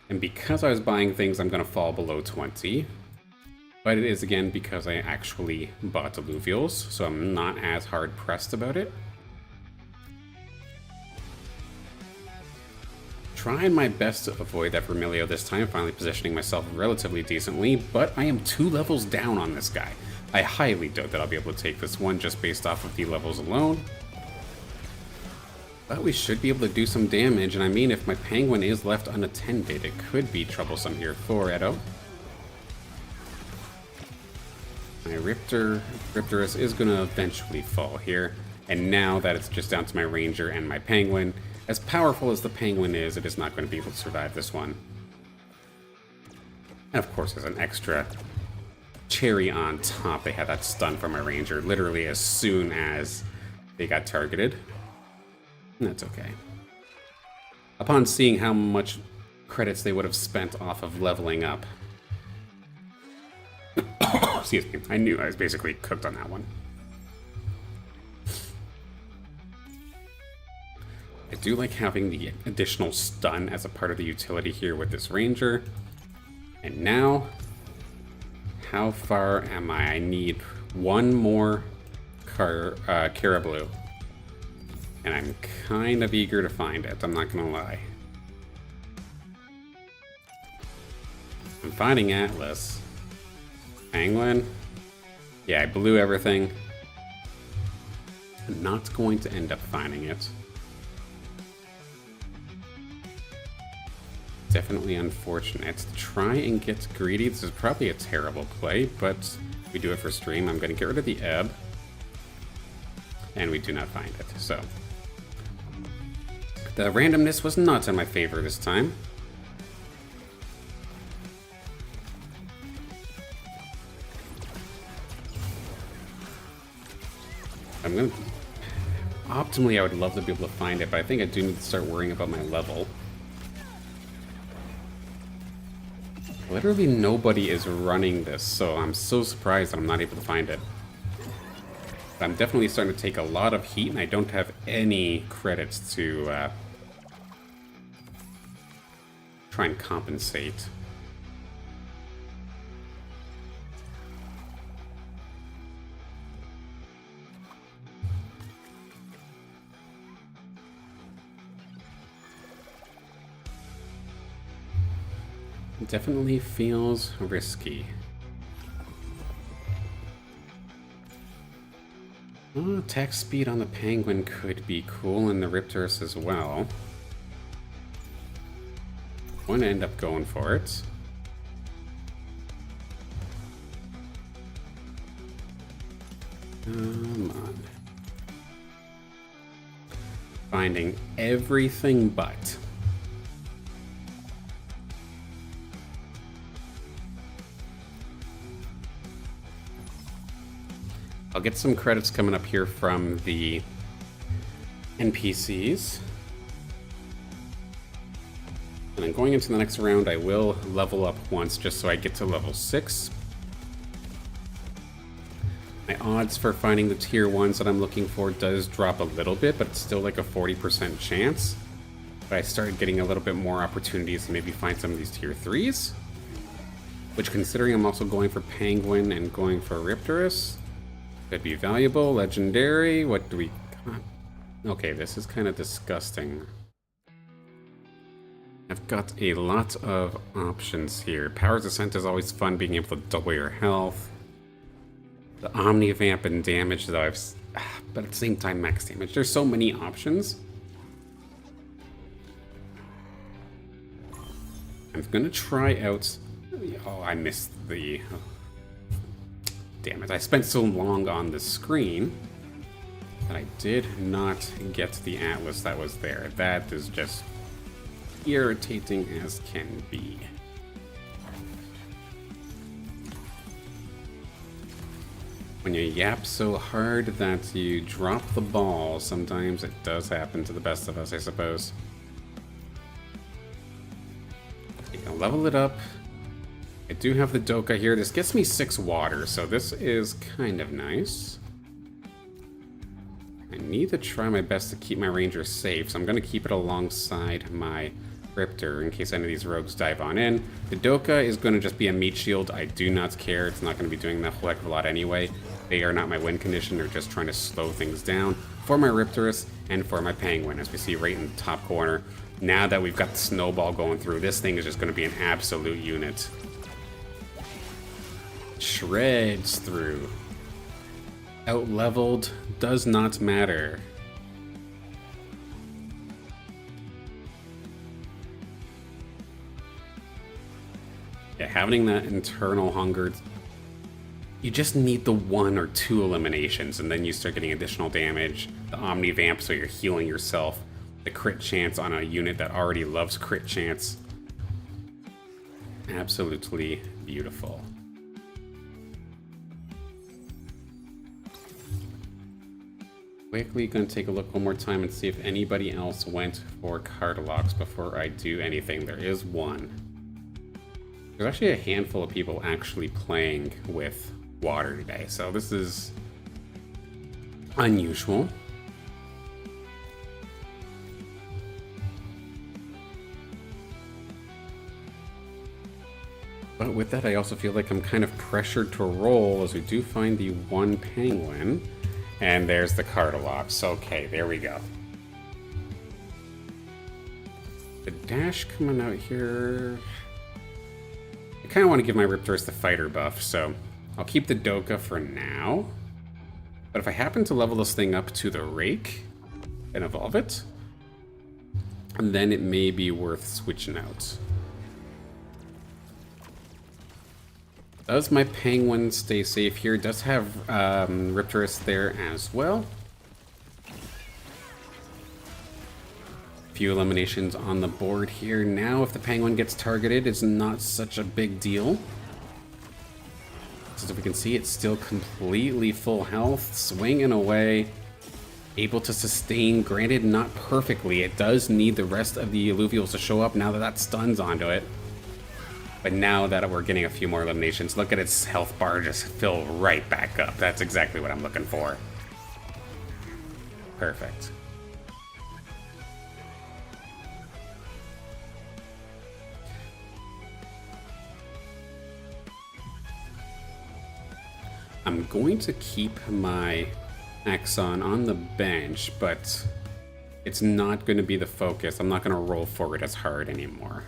And because I was buying things, I'm going to fall below 20. But it is, again, because I actually bought Illuvials, so I'm not as hard-pressed about it. Trying my best to avoid that Vermilio this time, finally positioning myself relatively decently, but I am 2 levels down on this guy. I highly doubt that I'll be able to take this one just based off of the levels alone. But we should be able to do some damage, and I mean, if my penguin is left unattended, it could be troublesome here for Edo. My Riptorus is going to eventually fall here, and now that it's just down to my Ranger and my Penguin, as powerful as the Penguin is, it is not going to be able to survive this one. And of course, as an extra cherry on top, they had that stun from my Ranger literally as soon as they got targeted. And that's okay. Upon seeing how much credits they would have spent off of leveling up. Excuse me, I knew I was basically cooked on that one. I do like having the additional stun as a part of the utility here with this Ranger. And now, how far am I? I need one more Caribou. And I'm kind of eager to find it, I'm not gonna lie. I'm finding Atlas. Penguin. Yeah, I blew everything. I'm not going to end up finding it. Definitely unfortunate. To try and get greedy, this is probably a terrible play, but we do it for stream. I'm going to get rid of the ebb. And we do not find it, so. The randomness was not in my favor this time. I'm gonna... Optimally, I would love to be able to find it, but I think I do need to start worrying about my level. Literally nobody is running this, so I'm so surprised that I'm not able to find it. But I'm definitely starting to take a lot of heat, and I don't have any credits to try and compensate. It definitely feels risky. Oh, attack speed on the Penguin could be cool, and the Riptorus as well. I'm going to end up going for it. Come on. Finding everything but. I'll get some credits coming up here from the NPCs. And then going into the next round, I will level up once just so I get to level 6. My odds for finding the tier 1s that I'm looking for does drop a little bit, but it's still like a 40% chance. But I started getting a little bit more opportunities to maybe find some of these tier 3s. Which, considering I'm also going for Penguin and going for Riptorus, could be valuable. Legendary. What do we got? Okay, this is kind of disgusting. I've got a lot of options here. Power's Ascent is always fun, being able to double your health. The Omnivamp and damage, though, but at the same time, max damage. There's so many options. I'm gonna try out... Oh, I missed the... Oh. Damn it, I spent so long on the screen that I did not get the Atlas that was there. That is just irritating as can be. When you yap so hard that you drop the ball, sometimes it does happen to the best of us, I suppose. Okay, I'll level it up. I do have the Doka here. This gets me 6 water, so this is kind of nice. I need to try my best to keep my Ranger safe, so I'm going to keep it alongside my Riptor in case any of these rogues dive on in. The Doka is going to just be a meat shield. I do not care. It's not going to be doing that whole heck of a lot anyway. They are not my win condition. They're just trying to slow things down for my Riptorus and for my Penguin, as we see right in the top corner. Now that we've got the snowball going through, this thing is just going to be an absolute unit. Shreds through. Out-leveled does not matter. Yeah, having that internal hunger, you just need the 1 or 2 eliminations, and then you start getting additional damage. The Omni Vamp, so you're healing yourself. The crit chance on a unit that already loves crit chance. Absolutely beautiful. Quickly gonna take a look one more time and see if anybody else went for card locks before I do anything. There is one. There's actually a handful of people actually playing with water today, so this is unusual. But with that, I also feel like I'm kind of pressured to roll as we do find the 1 penguin. And there's the Cardilops. Okay, there we go. The dash coming out here. I kind of want to give my Riptorus the fighter buff, so I'll keep the Doka for now. But if I happen to level this thing up to the Rake and evolve it, then it may be worth switching out. Does my penguin stay safe here? Does have Riptorus there as well. Few eliminations on the board here. Now if the penguin gets targeted, it's not such a big deal. So as we can see, it's still completely full health, swinging away. Able to sustain, granted not perfectly. It does need the rest of the Illuvials to show up now that that stuns onto it. But now that we're getting a few more eliminations, look at its health bar just fill right back up. That's exactly what I'm looking for. Perfect. I'm going to keep my Axon on the bench, but it's not going to be the focus. I'm not going to roll forward as hard anymore.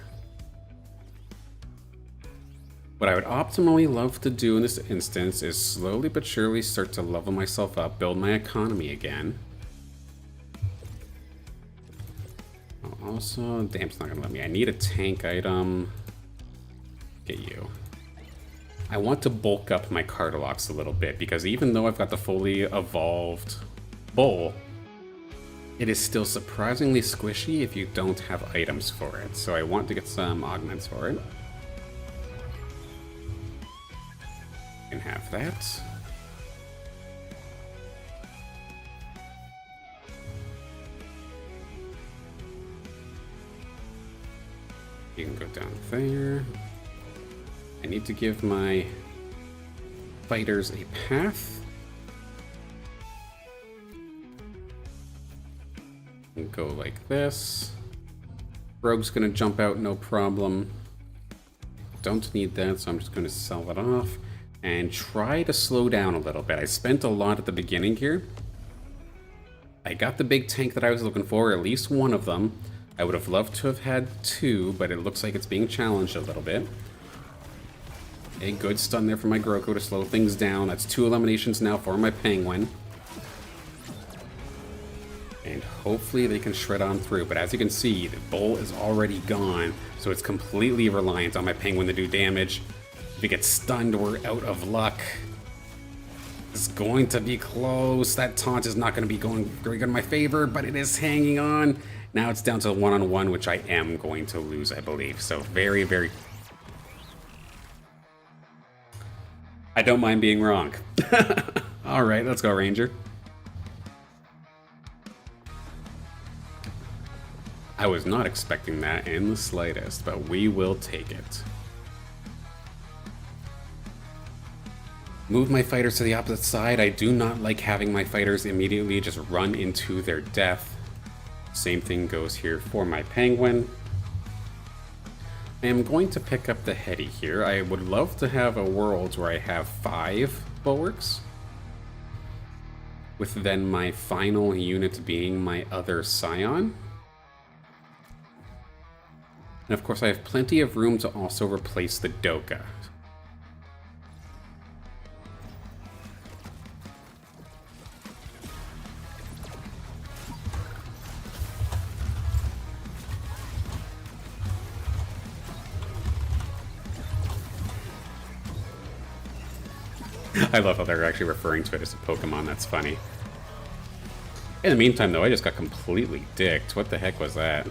What I would optimally love to do in this instance is slowly but surely start to level myself up, build my economy again. Also, damn, it's not gonna let me. I need a tank item. Get you. I want to bulk up my Cardilox a little bit because even though I've got the fully evolved bull, it is still surprisingly squishy if you don't have items for it. So I want to get some augments for it. Can have that. You can go down there. I need to give my fighters a path. And go like this. Rogue's gonna jump out, no problem. Don't need that, so I'm just gonna sell it off. And try to slow down a little bit. I spent a lot at the beginning here. I got the big tank that I was looking for, at least one of them. I would have loved to have had 2, but it looks like it's being challenged a little bit. A good stun there for my Groco to slow things down. That's 2 eliminations now for my Penguin. And hopefully they can shred on through. But as you can see, the Bull is already gone, so it's completely reliant on my Penguin to do damage. If it gets stunned, we're out of luck. It's going to be close. That taunt is not going to be going very good in my favor, but it is hanging on. Now it's down to one-on-one, which I am going to lose, I believe. So very, very... I don't mind being wrong. All right, let's go, Ranger. I was not expecting that in the slightest, but we will take it. Move my fighters to the opposite side. I do not like having my fighters immediately just run into their death. Same thing goes here for my Penguin. I am going to pick up the Heady here. I would love to have a world where I have 5 bulwarks, with then my final unit being my other Scion. And of course I have plenty of room to also replace the Doka. I love how they're actually referring to it as a Pokemon. That's funny. In the meantime, though, I just got completely dicked. What the heck was that?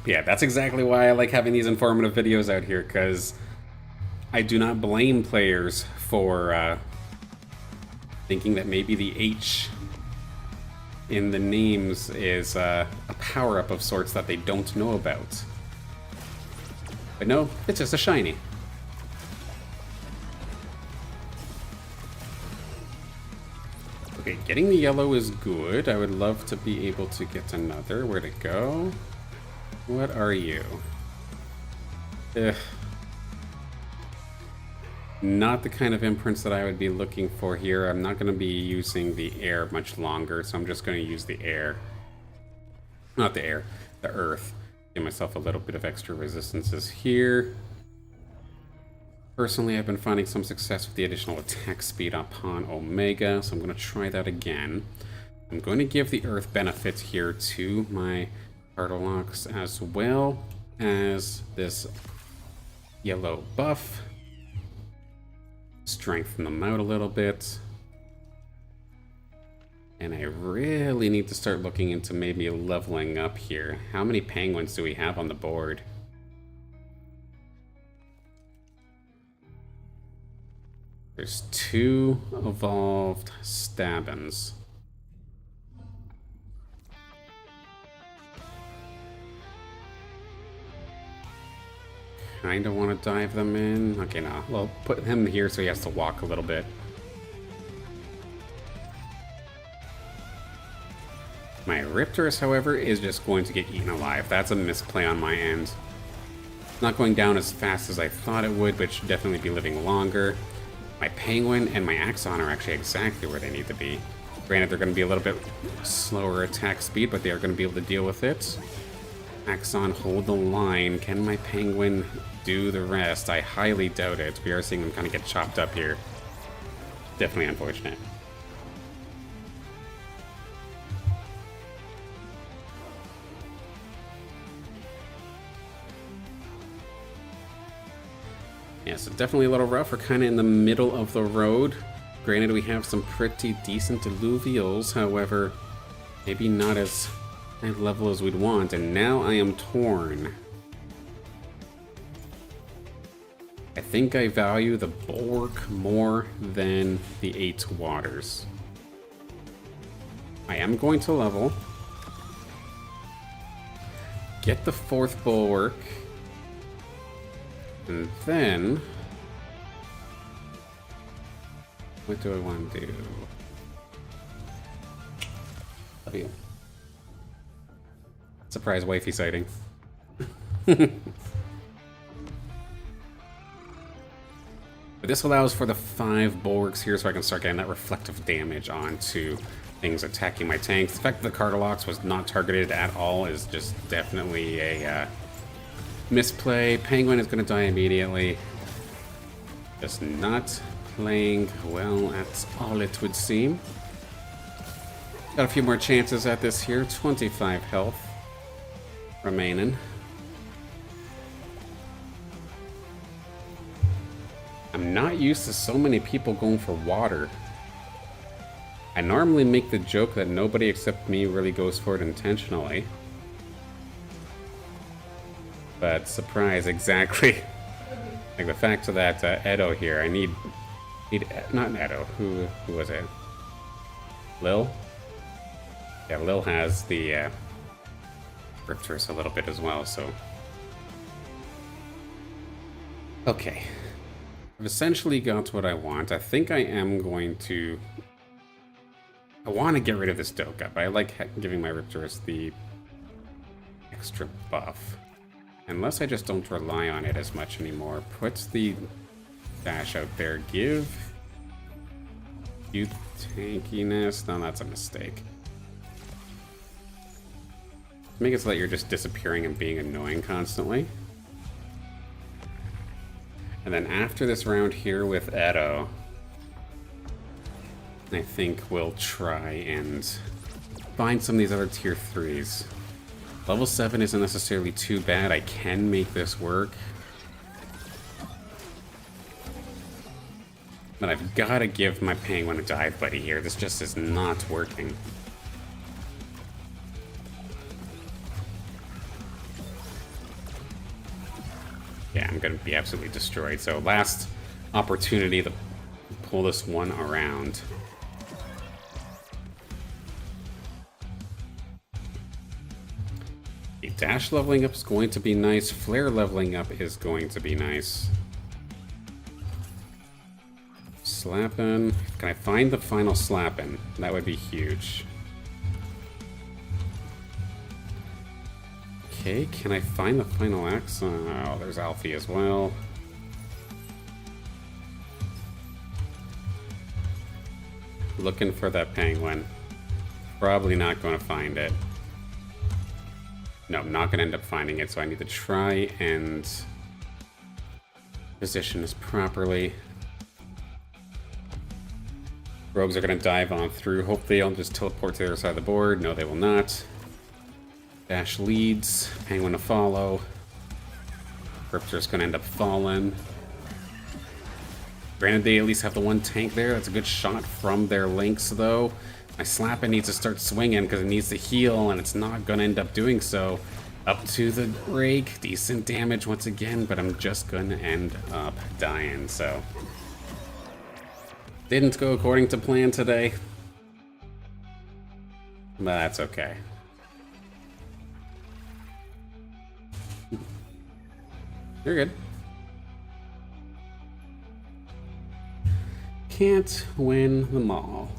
Yeah, that's exactly why I like having these informative videos out here, because I do not blame players for thinking that maybe the H in the names is a power-up of sorts that they don't know about. But no, it's just a shiny. Okay, getting the yellow is good. I would love to be able to get another. Where'd it go? What are you? Ugh. Not the kind of imprints that I would be looking for here. I'm not going to be using the air much longer, so I'm just going to use the air. Not the air, the earth. Give myself a little bit of extra resistances here. Personally, I've been finding some success with the additional attack speed upon Omega, so I'm going to try that again. I'm going to give the earth benefits here to my Cartalox, as well as this yellow buff. Strengthen them out a little bit. And I really need to start looking into maybe leveling up here. How many penguins do we have on the board? There's 2 evolved Stabbins. Kinda want to dive them in. Okay, no. Well, put him here so he has to walk a little bit. My Riptorus, however, is just going to get eaten alive. That's a misplay on my end. Not going down as fast as I thought it would, but should definitely be living longer. My Penguin and my Axon are actually exactly where they need to be. Granted, they're going to be a little bit slower attack speed, but they are going to be able to deal with it. Axon, hold the line. Can my Penguin do the rest? I highly doubt it. We are seeing them kind of get chopped up here. Definitely unfortunate. Yeah, so definitely a little rough. We're kind of in the middle of the road. Granted, we have some pretty decent Illuvials, however, maybe not as high level as we'd want, and now I am torn. I think I value the Bulwark more than the 8 waters. I am going to level. Get the 4th Bulwark. And then, what do I want to do? W. Surprise wifey sighting. But this allows for the 5 bulwarks here, so I can start getting that reflective damage onto things attacking my tanks. The fact that the Cartalox was not targeted at all is just definitely a misplay. Penguin is going to die immediately. Just not playing well, that's all it would seem. Got a few more chances at this here. 25 health remaining. I'm not used to so many people going for water. I normally make the joke that nobody except me really goes for it intentionally. But surprise, exactly. Like the fact of that Edo here, I need not Edo, who was it? Lil? Yeah, Lil has the Riptorus a little bit as well, so. Okay. I've essentially got what I want. I think I am going to... I want to get rid of this Doka, but I like giving my Riptorus the extra buff. Unless I just don't rely on it as much anymore. Put the dash out there. Give you tankiness. No, that's a mistake. Make it so that you're just disappearing and being annoying constantly. And then after this round here with Edo, I think we'll try and find some of these other tier 3s. Level 7 isn't necessarily too bad. I can make this work. But I've got to give my Penguin a dive buddy here. This just is not working. Yeah, I'm going to be absolutely destroyed. So last opportunity to pull this one around. Dash leveling up is going to be nice. Flare leveling up is going to be nice. Slappin'. Can I find the final Slappin'? That would be huge. Okay, can I find the final axe? Oh, there's Alfie as well. Looking for that Penguin. Probably not going to find it. No, I'm not going to end up finding it, so I need to try and position this properly. Rogues are going to dive on through. Hopefully I'll just teleport to the other side of the board. No, they will not. Dash leads. Penguin to follow. Riptor's going to end up falling. Granted, they at least have the one tank there. That's a good shot from their links, though. My Slappin' needs to start swinging because it needs to heal, and it's not going to end up doing so. Up to the rake. Decent damage once again, but I'm just going to end up dying, so... Didn't go according to plan today. But that's okay. You're good. Can't win them all.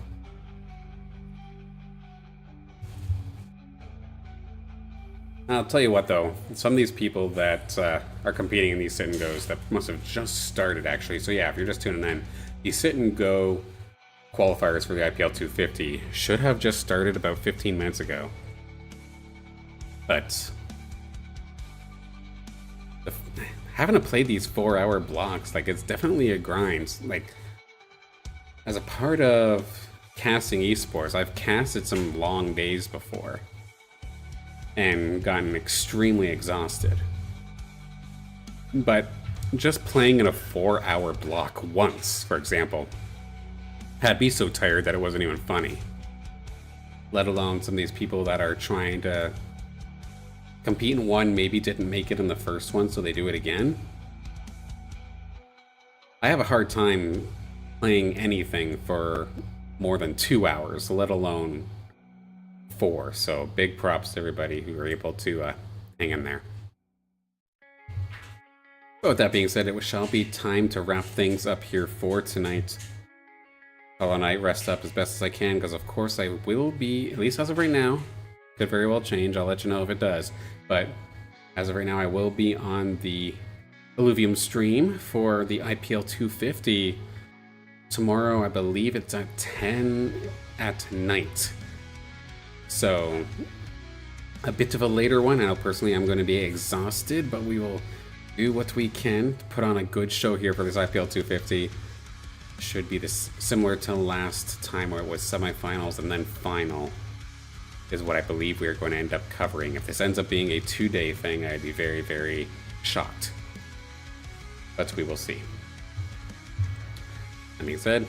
I'll tell you what, though. Some of these people that are competing in these sit-and-goes that must have just started, actually. So yeah, if you're just tuning in, the sit-and-go qualifiers for the IPL 250 should have just started about 15 minutes ago. But having to play these 4-hour blocks, like, it's definitely a grind. Like, as a part of casting esports, I've casted some long days before and gotten extremely exhausted. But just playing in a 4-hour block once, for example, had me so tired that it wasn't even funny. Let alone some of these people that are trying to compete in one, maybe didn't make it in the first one, so they do it again. I have a hard time playing anything for more than 2 hours, let alone 4. So big props to everybody who were able to hang in there. But with that being said, it shall be time to wrap things up here for tonight. Call a night, rest up as best as I can, because of course I will be, at least as of right now, could very well change, I'll let you know if it does, but as of right now I will be on the Illuvium stream for the IPL 250 tomorrow. I believe it's at 10 at night. So, a bit of a later one. Now, personally, I'm going to be exhausted, but we will do what we can to put on a good show here for this IPL 250. Should be this similar to last time where it was semifinals and then final, is what I believe we are going to end up covering. If this ends up being a 2-day thing, I'd be very, very shocked. But we will see. That being said,